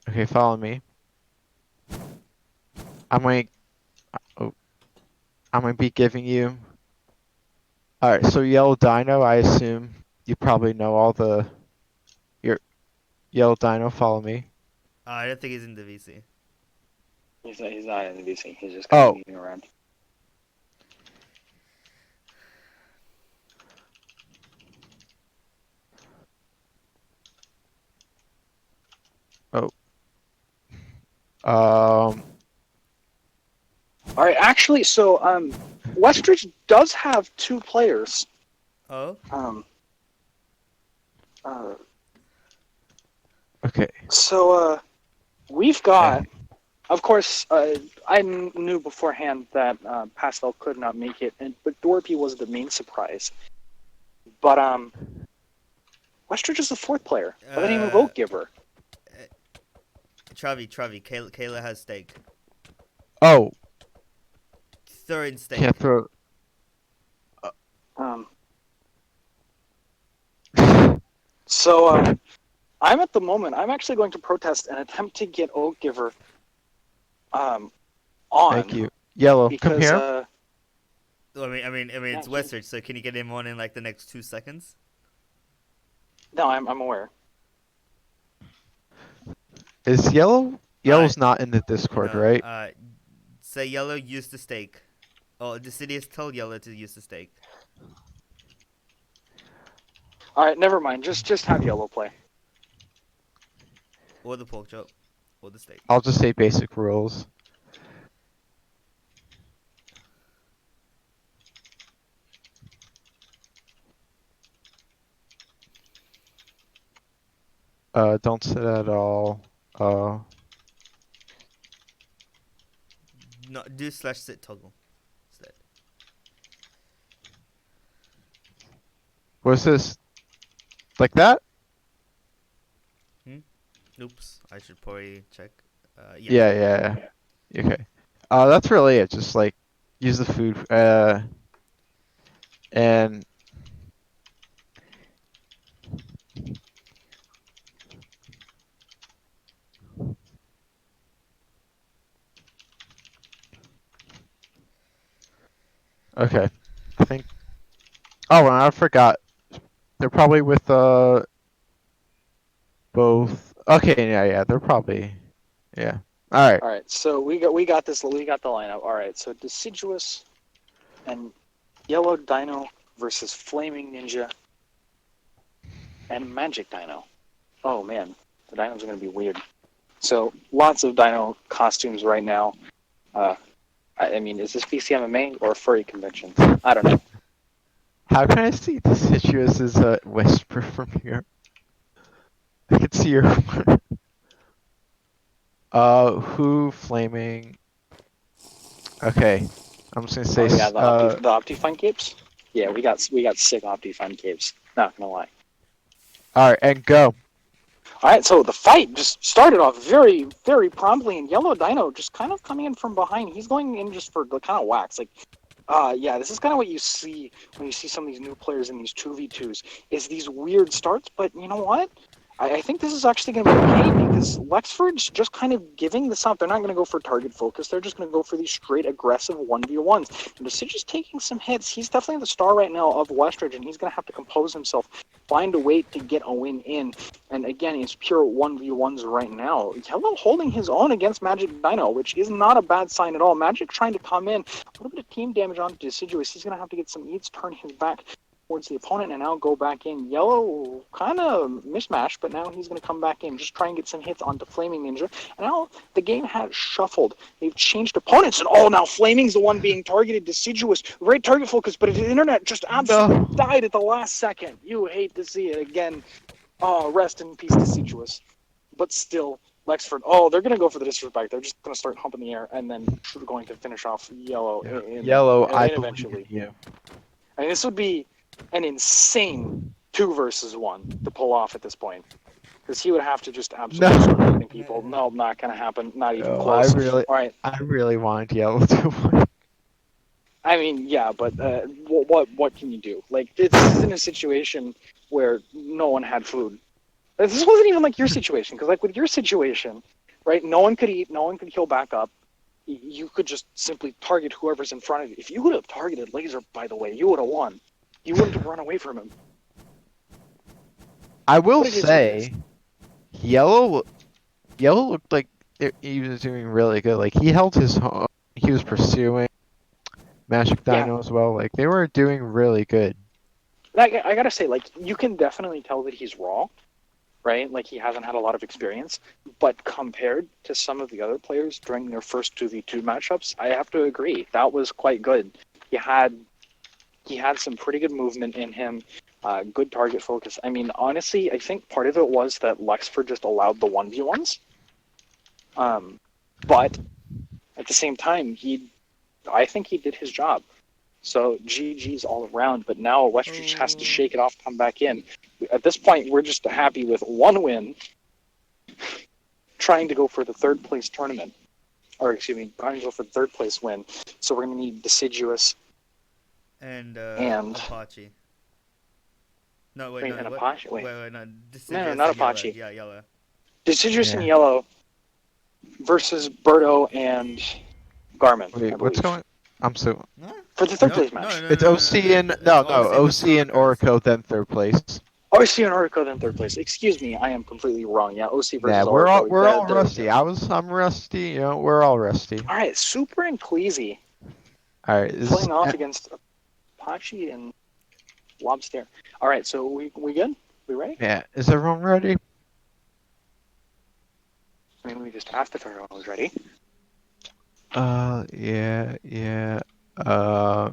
Okay, follow me. I might. Oh, I might be giving you. All right. So Yellow Dino. I assume you probably know all the. Your Yellow Dino. Follow me. I don't think he's in the VC. He's not in the VC. He's just kind of moving around. Um. All right. Actually, so Westridge does have two players. Oh? Okay. So we've got, of course, I knew beforehand that Pastel could not make it, but Dorpy was the main surprise. But Westridge is the fourth player by the name of Oak Giver. Travi, Kayla has steak. Oh. Throw in steak. Can't throw. So I'm at the moment. I'm actually going to protest and attempt to get Oak Giver on. Thank you. Yellow. Because, Come here. I mean, it's Westridge, so can you get him on in like the next 2 seconds? No, I'm aware. Is Yellow? Yellow's not in the Discord, No, right? Say Yellow, use the steak. Oh, the city has told Yellow to use the steak. All right, never mind. Just have Yellow play. Or the pork chop. Or the steak. I'll just say basic rules. Don't sit at all. No, do slash sit toggle instead. What's this? Like that? Oops, I should probably check. Yeah. Okay. That's really it. Just like use the food. And okay. I think. Oh, and I forgot. They're probably with both. Okay, yeah. They're probably. Yeah. All right. All right, so we got this. We got the lineup. All right, so Deciduous and Yellow Dino versus Flaming Ninja and Magic Dino. Oh man, the dinos are gonna be weird. So lots of dino costumes right now. I mean, is this BCMMA or a furry convention? I don't know. How can I see Deciduous as a whisper from here? I can see your. Who flaming? Okay. I'm just gonna Oh say, yeah, the Optifine capes. Yeah, we got sick Optifine capes. Not gonna lie. all right, and go. All right, so the fight just started off very, very promptly, and Yellow Dino just kind of coming in from behind. He's going in just for the kind of whacks. Like, yeah, this is kind of what you see when you see some of these new players in these 2v2s, is these weird starts. But you know what? I think this is actually going to be okay because Wexford's just kind of giving this up. They're not going to go for target focus. They're just going to go for these straight aggressive 1v1s. And Deciduous taking some hits. He's definitely the star right now of Westridge, and he's going to have to compose himself, find a way to get a win in. And again, it's pure 1v1s right now. Yellow holding his own against Magic Dino, which is not a bad sign at all. Magic trying to come in. A little bit of team damage on Deciduous. He's going to have to get some eats, turn his back towards the opponent, and now go back in. Yellow kind of mishmash, but now he's going to come back in, just try and get some hits onto Flaming Ninja. And now the game has shuffled. They've changed opponents, and now Flaming's the one being targeted. Deciduous, great target focus, but the internet just absolutely died at the last second. You hate to see it again. Oh, rest in peace, Deciduous. But still, Lexford, they're going to go for the disrespect. They're just going to start humping the air, and then going to finish off Yellow Yellow, I eventually. believe in you. I mean, this would be an insane 2 versus 1 to pull off at this point. Because he would have to just absolutely start hurting people. No, not going to happen. Not even close. All right. I really want Yellow to win. I mean, yeah, but what can you do? Like, this is in a situation where no one had food. This wasn't even like your situation, because like with your situation, right, no one could eat, no one could heal back up. You could just simply target whoever's in front of you. If you would have targeted Laser, by the way, you would have won. You wouldn't have run away from him. I will say, Yellow looked like he was doing really good. Like, he held his own. He was pursuing Magic Dino as well. Like, they were doing really good. I gotta say, like, you can definitely tell that he's raw, right? Like, he hasn't had a lot of experience. But compared to some of the other players during their first 2v2 matchups, I have to agree. That was quite good. He had some pretty good movement in him, good target focus. I mean, honestly, I think part of it was that Lexford just allowed the 1v1s. But at the same time, I think he did his job. So GG's all around, but now Westridge has to shake it off, come back in. At this point, we're just happy with one win, trying to go for the third place tournament. Or, excuse me, trying to go for the third place win. So we're going to need Deciduous and Apache. No, wait, no. Apache? Wait, no. No, not Apache. Yellow. Yeah, Yellow. Deciduous and Yellow versus Birdo and Garmin. Wait, what's going? I'm so. For the third place match. It's OC and OC and Orico, then third place. OC and Orico, then third place. Excuse me, I am completely wrong. Yeah, OC versus Orico. We're all rusty. I'm rusty. You know, we're all rusty. All right, Super and Cleasy. All right, playing off against Apache and Lobster. All right, so we good? We ready? Yeah. Is everyone ready? I mean, we just asked if everyone was ready. Yeah. I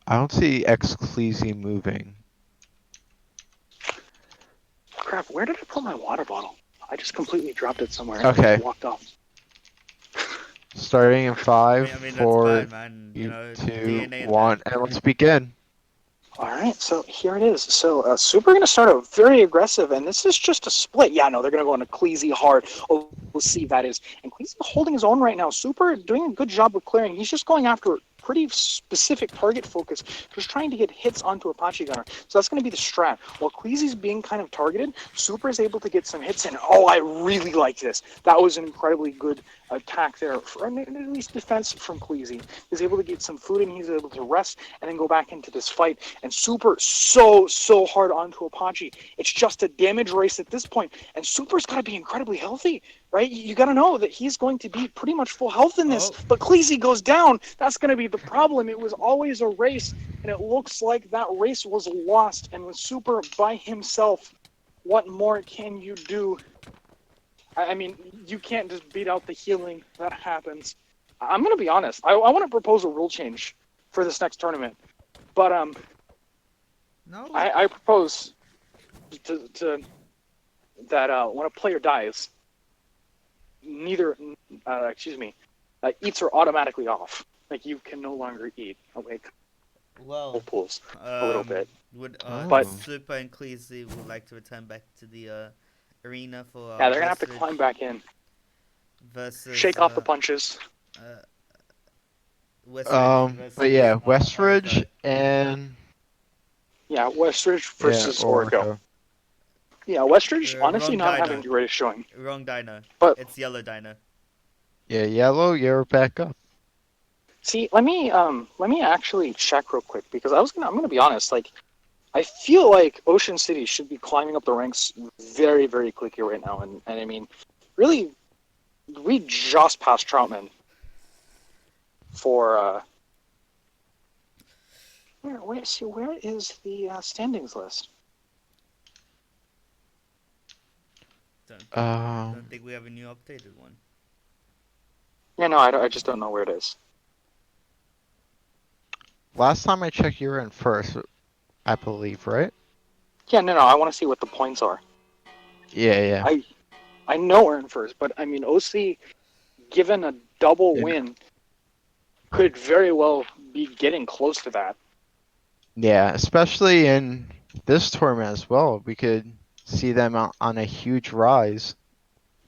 don't see Cleasy moving. Crap, where did I put my water bottle? I just completely dropped it somewhere. Okay. And walked off. Starting in 5, 4, that's fine, 2, 1, and let's begin. All right, so here it is. So Super going to start out very aggressive, and this is just a split. Yeah, no, they're going to go into Cleasy hard. We'll see that is. And Cleasy holding his own right now. Super doing a good job with clearing. He's just going after pretty specific target focus, just trying to get hits onto Apache Gunner. So that's going to be the strat. While Cleasy's being kind of targeted, Super is able to get some hits in. Oh, I really like this. That was an incredibly good attack there, for at least defense from Cleasy. He's able to get some food and he's able to rest and then go back into this fight. And Super so hard onto Apache. It's just a damage race at this point, and Super's got to be incredibly healthy, right? You got to know that he's going to be pretty much full health in this, but Cleasy goes down. That's going to be the problem. It was always a race, and it looks like that race was lost, and with Super by himself, what more can you do? I mean, you can't just beat out the healing that happens. I'm going to be honest. I want to propose a rule change for this next tournament, but no. I propose to that when a player dies, eats are automatically off. Like you can no longer eat. Away Well, pools a little bit. would But Super and Cleese would like to return back to the arena for yeah, they're gonna have to Westridge climb back in, versus shake off the punches. uh, Westridge But versus yeah, Westridge Orico. and Yeah, Westridge yeah, versus Orico. Oracle. Yeah, Westridge honestly Wrong not having dino. the greatest showing. Wrong dino. But It's yellow dino. Yeah, yellow, you're back up. see, let me actually check real quick because I'm gonna be honest. Like, I feel like Ocean City should be climbing up the ranks very, very quickly right now, and I mean, really, we just passed Troutman for where is the standings list? Don't think we have a new updated one. Yeah, no, I just don't know where it is. Last time I checked, you were in first, I believe, right? Yeah, no, I want to see what the points are. Yeah. I know we're in first, but I mean, OC, given a double win, could very well be getting close to that. Yeah, especially in this tournament as well. We could see them on a huge rise.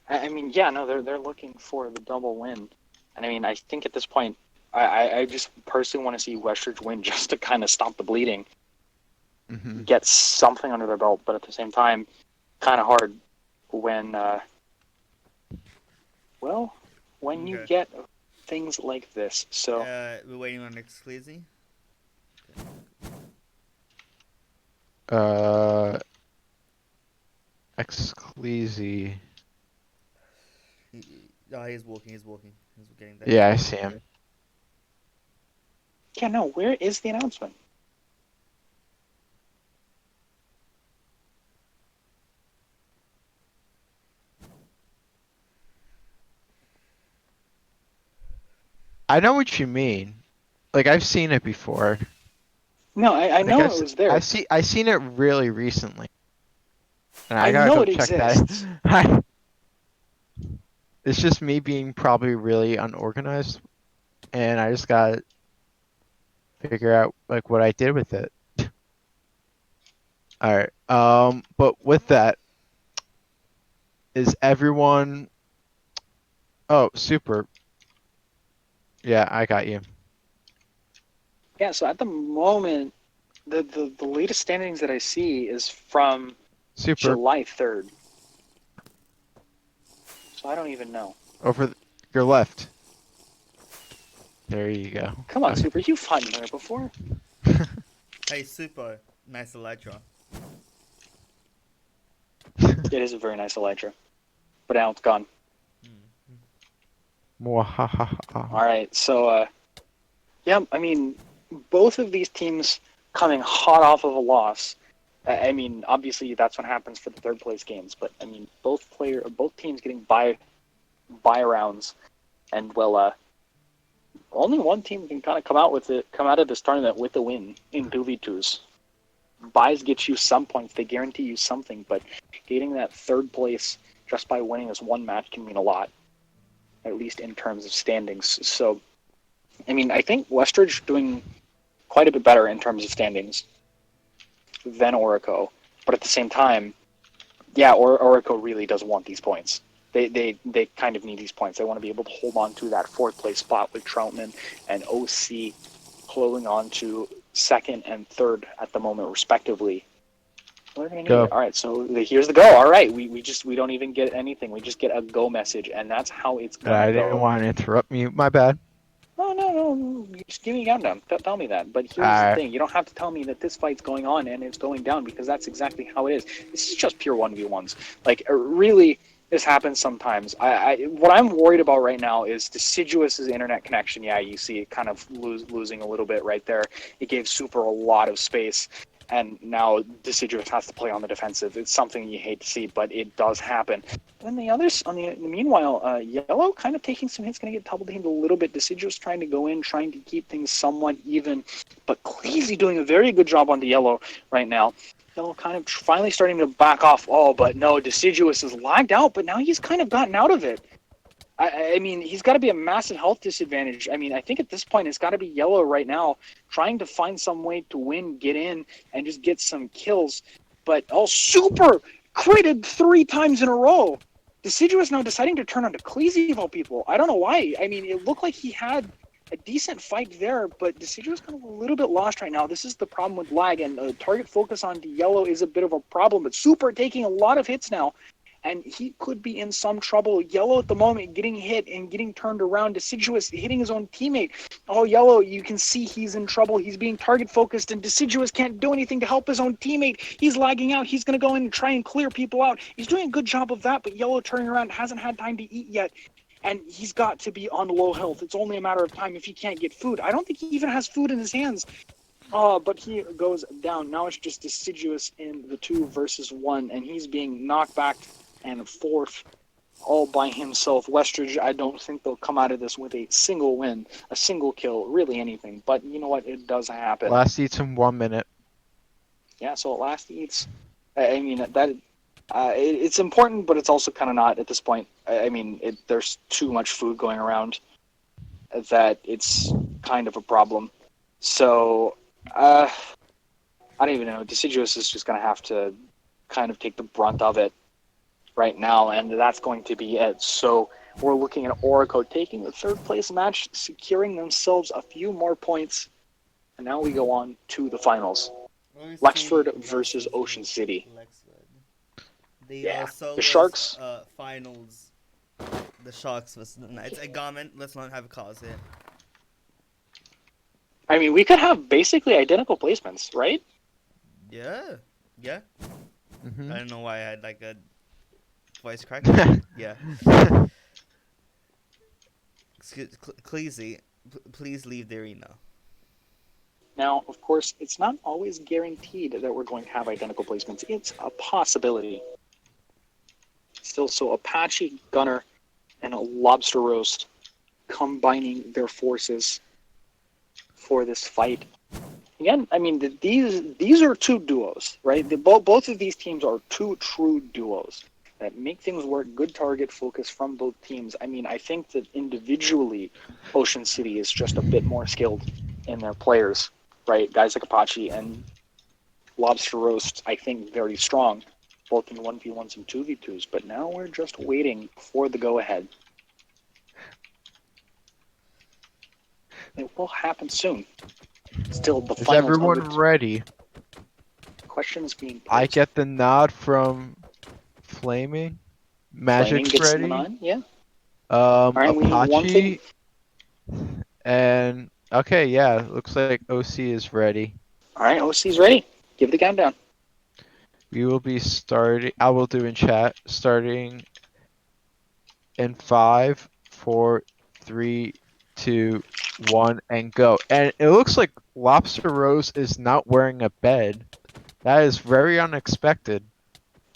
I mean, yeah, no, they're looking for the double win, and I mean, I think at this point, I just personally want to see Westridge win just to kind of stop the bleeding, get something under their belt, but at the same time, kind of hard when you get things like this. So we're waiting on Exclusive. Exclusive. He's walking. He's getting there. Yeah, I see him. yeah, no, where is the announcement? I know what you mean. Like I've seen it before. No, I know it was there. I seen it really recently. And I gotta know go it check exists. that. It's just me being probably really unorganized, and I just gotta figure out like what I did with it. All right. But with that, is everyone? Oh, super. Yeah, I got you. Yeah, so at the moment, the latest standings that I see is from Super. July 3rd. So I don't even know. Over your left. There you go. Come on, Super, you've fought there before. Hey, Super. Nice Elytra. It is a very nice Elytra. But now it's gone. Alright, so, yeah, I mean, both of these teams coming hot off of a loss. I mean, obviously that's what happens for the third place games, but I mean, both teams getting bye rounds, and well, only one team can kind of come out of this tournament with a win in 2v2s. Buys get you some points, they guarantee you something, but getting that third place just by winning this one match can mean a lot, at least in terms of standings. So, I mean, I think Westridge doing quite a bit better in terms of standings than Orico, but at the same time, yeah, Orico really does want these points. They kind of need these points. They want to be able to hold on to that fourth place spot with Troutman and OC holding on to second and third at the moment, respectively. What are we gonna need? All right, so here's the go. All right, we don't even get anything. We just get a go message, and that's how it's gonna go. I didn't want to interrupt you. My bad. No. Just give me a countdown. Tell me that. But here's the thing. You don't have to tell me that this fight's going on and it's going down, because that's exactly how it is. This is just pure 1v1s. Like, really, this happens sometimes. What I'm worried about right now is Deciduous's internet connection. Yeah, you see it kind of losing a little bit right there. It gave Super a lot of space, and now Deciduous has to play on the defensive. It's something you hate to see, but it does happen. And the others, meanwhile, Yellow kind of taking some hits, going to get double teamed a little bit. Deciduous trying to go in, trying to keep things somewhat even, but Cleasy doing a very good job on the Yellow right now. Yellow kind of finally starting to back off. Oh, but no, Deciduous is lagged out, but now he's kind of gotten out of it. I mean, he's got to be a massive health disadvantage. I mean, I think at this point it's got to be Yellow right now, trying to find some way to win, get in, and just get some kills. But super critted 3 times in a row. Deciduous now deciding to turn on to Cleasy of all people. I don't know why. I mean, it looked like he had a decent fight there, but Deciduous kind of a little bit lost right now. This is the problem with lag, and target focus on Yellow is a bit of a problem. But Super taking a lot of hits now, and he could be in some trouble. Yellow at the moment getting hit and getting turned around. Deciduous hitting his own teammate. Oh, Yellow, you can see he's in trouble. He's being target focused, and Deciduous can't do anything to help his own teammate. He's lagging out. He's going to go in and try and clear people out. He's doing a good job of that, but Yellow turning around hasn't had time to eat yet. And he's got to be on low health. It's only a matter of time if he can't get food. I don't think he even has food in his hands. But he goes down. Now it's just Deciduous in the 2 versus 1, and he's being knocked back and fourth all by himself. Westridge, I don't think they'll come out of this with a single win, a single kill, really anything. But you know what? It does happen. Last eats in 1 minute. Yeah, so last eats. I mean, it's important, but it's also kind of not at this point. I mean, there's too much food going around that it's kind of a problem. So, I don't even know. Deciduous is just going to have to kind of take the brunt of it right now, and that's going to be it. So we're looking at Orico taking the 3rd place match, securing themselves a few more points, and now we go on to the finals. Lexford versus Ocean City. The Sharks. Finals. The Sharks was it's a garment. Let's not have a cause here. I mean, we could have basically identical placements, right? Yeah. Mm-hmm. I don't know why I had like a voice crack. Yeah. Excuse, Cleasy, please leave the arena. Now, of course, it's not always guaranteed that we're going to have identical placements. It's a possibility. Still, so Apache, Gunner, and a Lobster Roast combining their forces for this fight. Again, I mean, these are 2 duos, right? Both of these teams are 2 true duos that make things work, good target focus from both teams. I mean, I think that individually, Ocean City is just a bit more skilled in their players, right? Guys like Apache and Lobster Roast, I think, very strong, both in 1v1s and 2v2s, but now we're just waiting for the go-ahead. It will happen soon. Still, the Is finals everyone of the ready? questions being posed. I get the nod from Flaming. Magic's Flaming gets ready. the nod, yeah. Alright, we need one thing. Apache. And okay, yeah, looks like OC is ready. Alright, OC's ready. Give the countdown. We will be starting. I will do in chat. Starting in 5, 4, 3, 2, 1, and go. And it looks like Lobster Rose is not wearing a bed. That is very unexpected.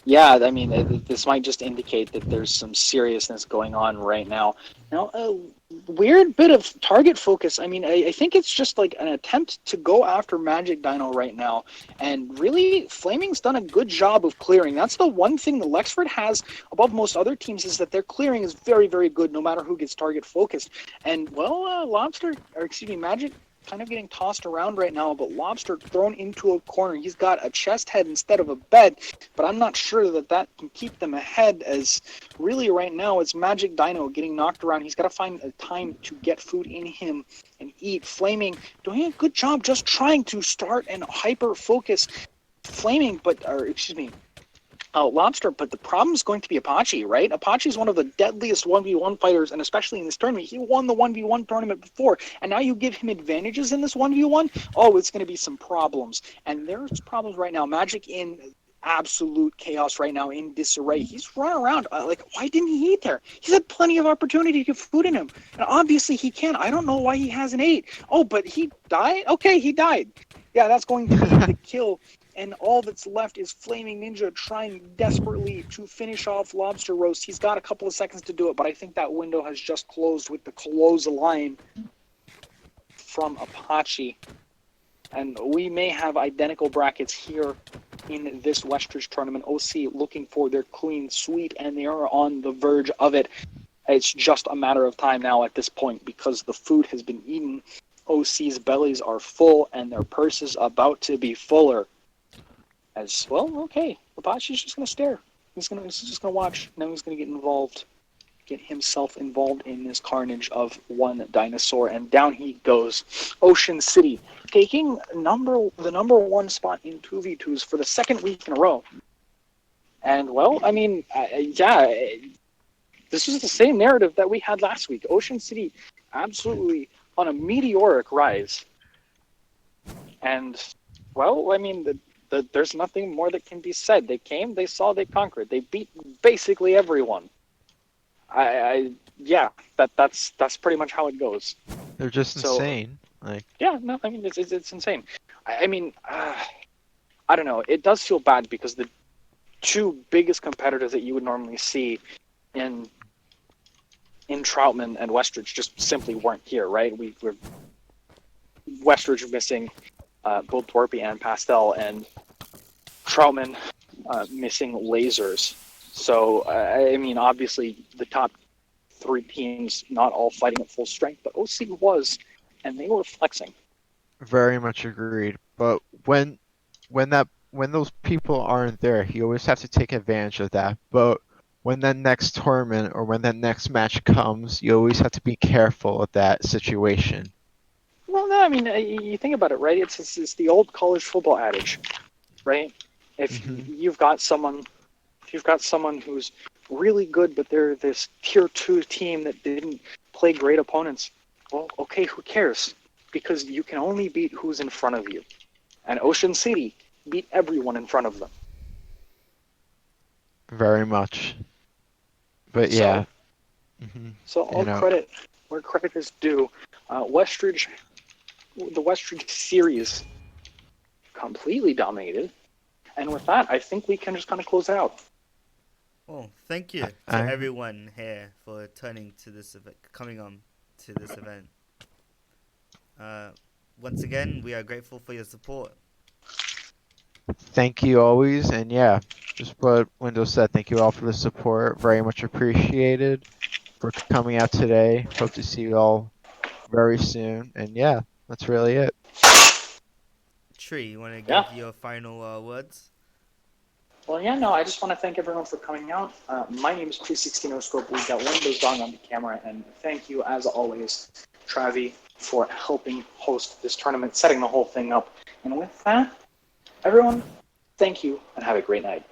Yeah, I mean, this might just indicate that there's some seriousness going on right now. Now, a weird bit of target focus. I mean, I think it's just like an attempt to go after Magic Dino right now. And really, Flaming's done a good job of clearing. That's the one thing that Lexford has above most other teams, is that their clearing is very, very good no matter who gets target focused. And, well, Magic kind of getting tossed around right now, but Lobster thrown into a corner. He's got a chest head instead of a bed, but I'm not sure that can keep them ahead, as really right now it's Magic Dino getting knocked around. He's got to find a time to get food in him and eat. Flaming doing a good job just trying to start and hyper focus Lobster, but the problem is going to be Apache, right? Apache is one of the deadliest 1v1 fighters, and especially in this tournament. He won the 1v1 tournament before, and now you give him advantages in this 1v1, it's going to be some problems. And there's problems right now. Magic in absolute chaos right now, in disarray. He's running around, why didn't he eat there? He's had plenty of opportunity to get food in him, and obviously he can. I don't know why he hasn't ate. Oh, but he died? Okay, he died. Yeah, that's going to be the kill. And all that's left is Flaming Ninja trying desperately to finish off Lobster Roast. He's got a couple of seconds to do it, but I think that window has just closed with the close line from Apache. And we may have identical brackets here in this Westridge tournament. OC looking for their clean sweep, and they are on the verge of it. It's just a matter of time now at this point because the food has been eaten. OC's bellies are full and their purses about to be fuller. As well, okay, Hibachi's just gonna stare. He's just gonna watch. Now he's gonna get himself involved in this carnage of one dinosaur, and down he goes. Ocean City taking the number one spot in 2v2s for the second week in a row. And well, I mean, yeah, this was the same narrative that we had last week. Ocean City absolutely on a meteoric rise. And well, I mean, there's nothing more that can be said. They came, they saw, they conquered. They beat basically everyone. Yeah, that's pretty much how it goes. They're just So, insane. Like, yeah, no, I mean it's insane. I mean, I don't know. It does feel bad because the two biggest competitors that you would normally see in Troutman and Westridge just simply weren't here, right? We're Westridge missing both Dwarpy and Pastel, and Troutman missing lasers. So, I mean, obviously, the top three teams not all fighting at full strength, but OC was, and they were flexing. very much agreed. But when those people aren't there, you always have to take advantage of that. But when that next tournament or when that next match comes, you always have to be careful of that situation. Well, no, I mean, you think about it, right? It's the old college football adage, right? If you've got someone who's really good, but they're this tier 2 team that didn't play great opponents, well, okay, who cares? Because you can only beat who's in front of you. And Ocean City beat everyone in front of them. Very much. But yeah. So all credit where credit is due. Westridge, the Westridge series completely dominated. And with that, I think we can just kind of close it out. Well, thank you to everyone here for coming on to this event. Once again, we are grateful for your support. Thank you always, and yeah, just what Windows said. Thank you all for the support. Very much appreciated for coming out today. Hope to see you all very soon. And yeah, that's really it. Tree, you want to give your final words? Well, yeah, no, I just want to thank everyone for coming out. My name is 360 No Scope. We've got Windows Dog on the camera, and thank you, as always, Travi, for helping host this tournament, setting the whole thing up. And with that, everyone, thank you, and have a great night.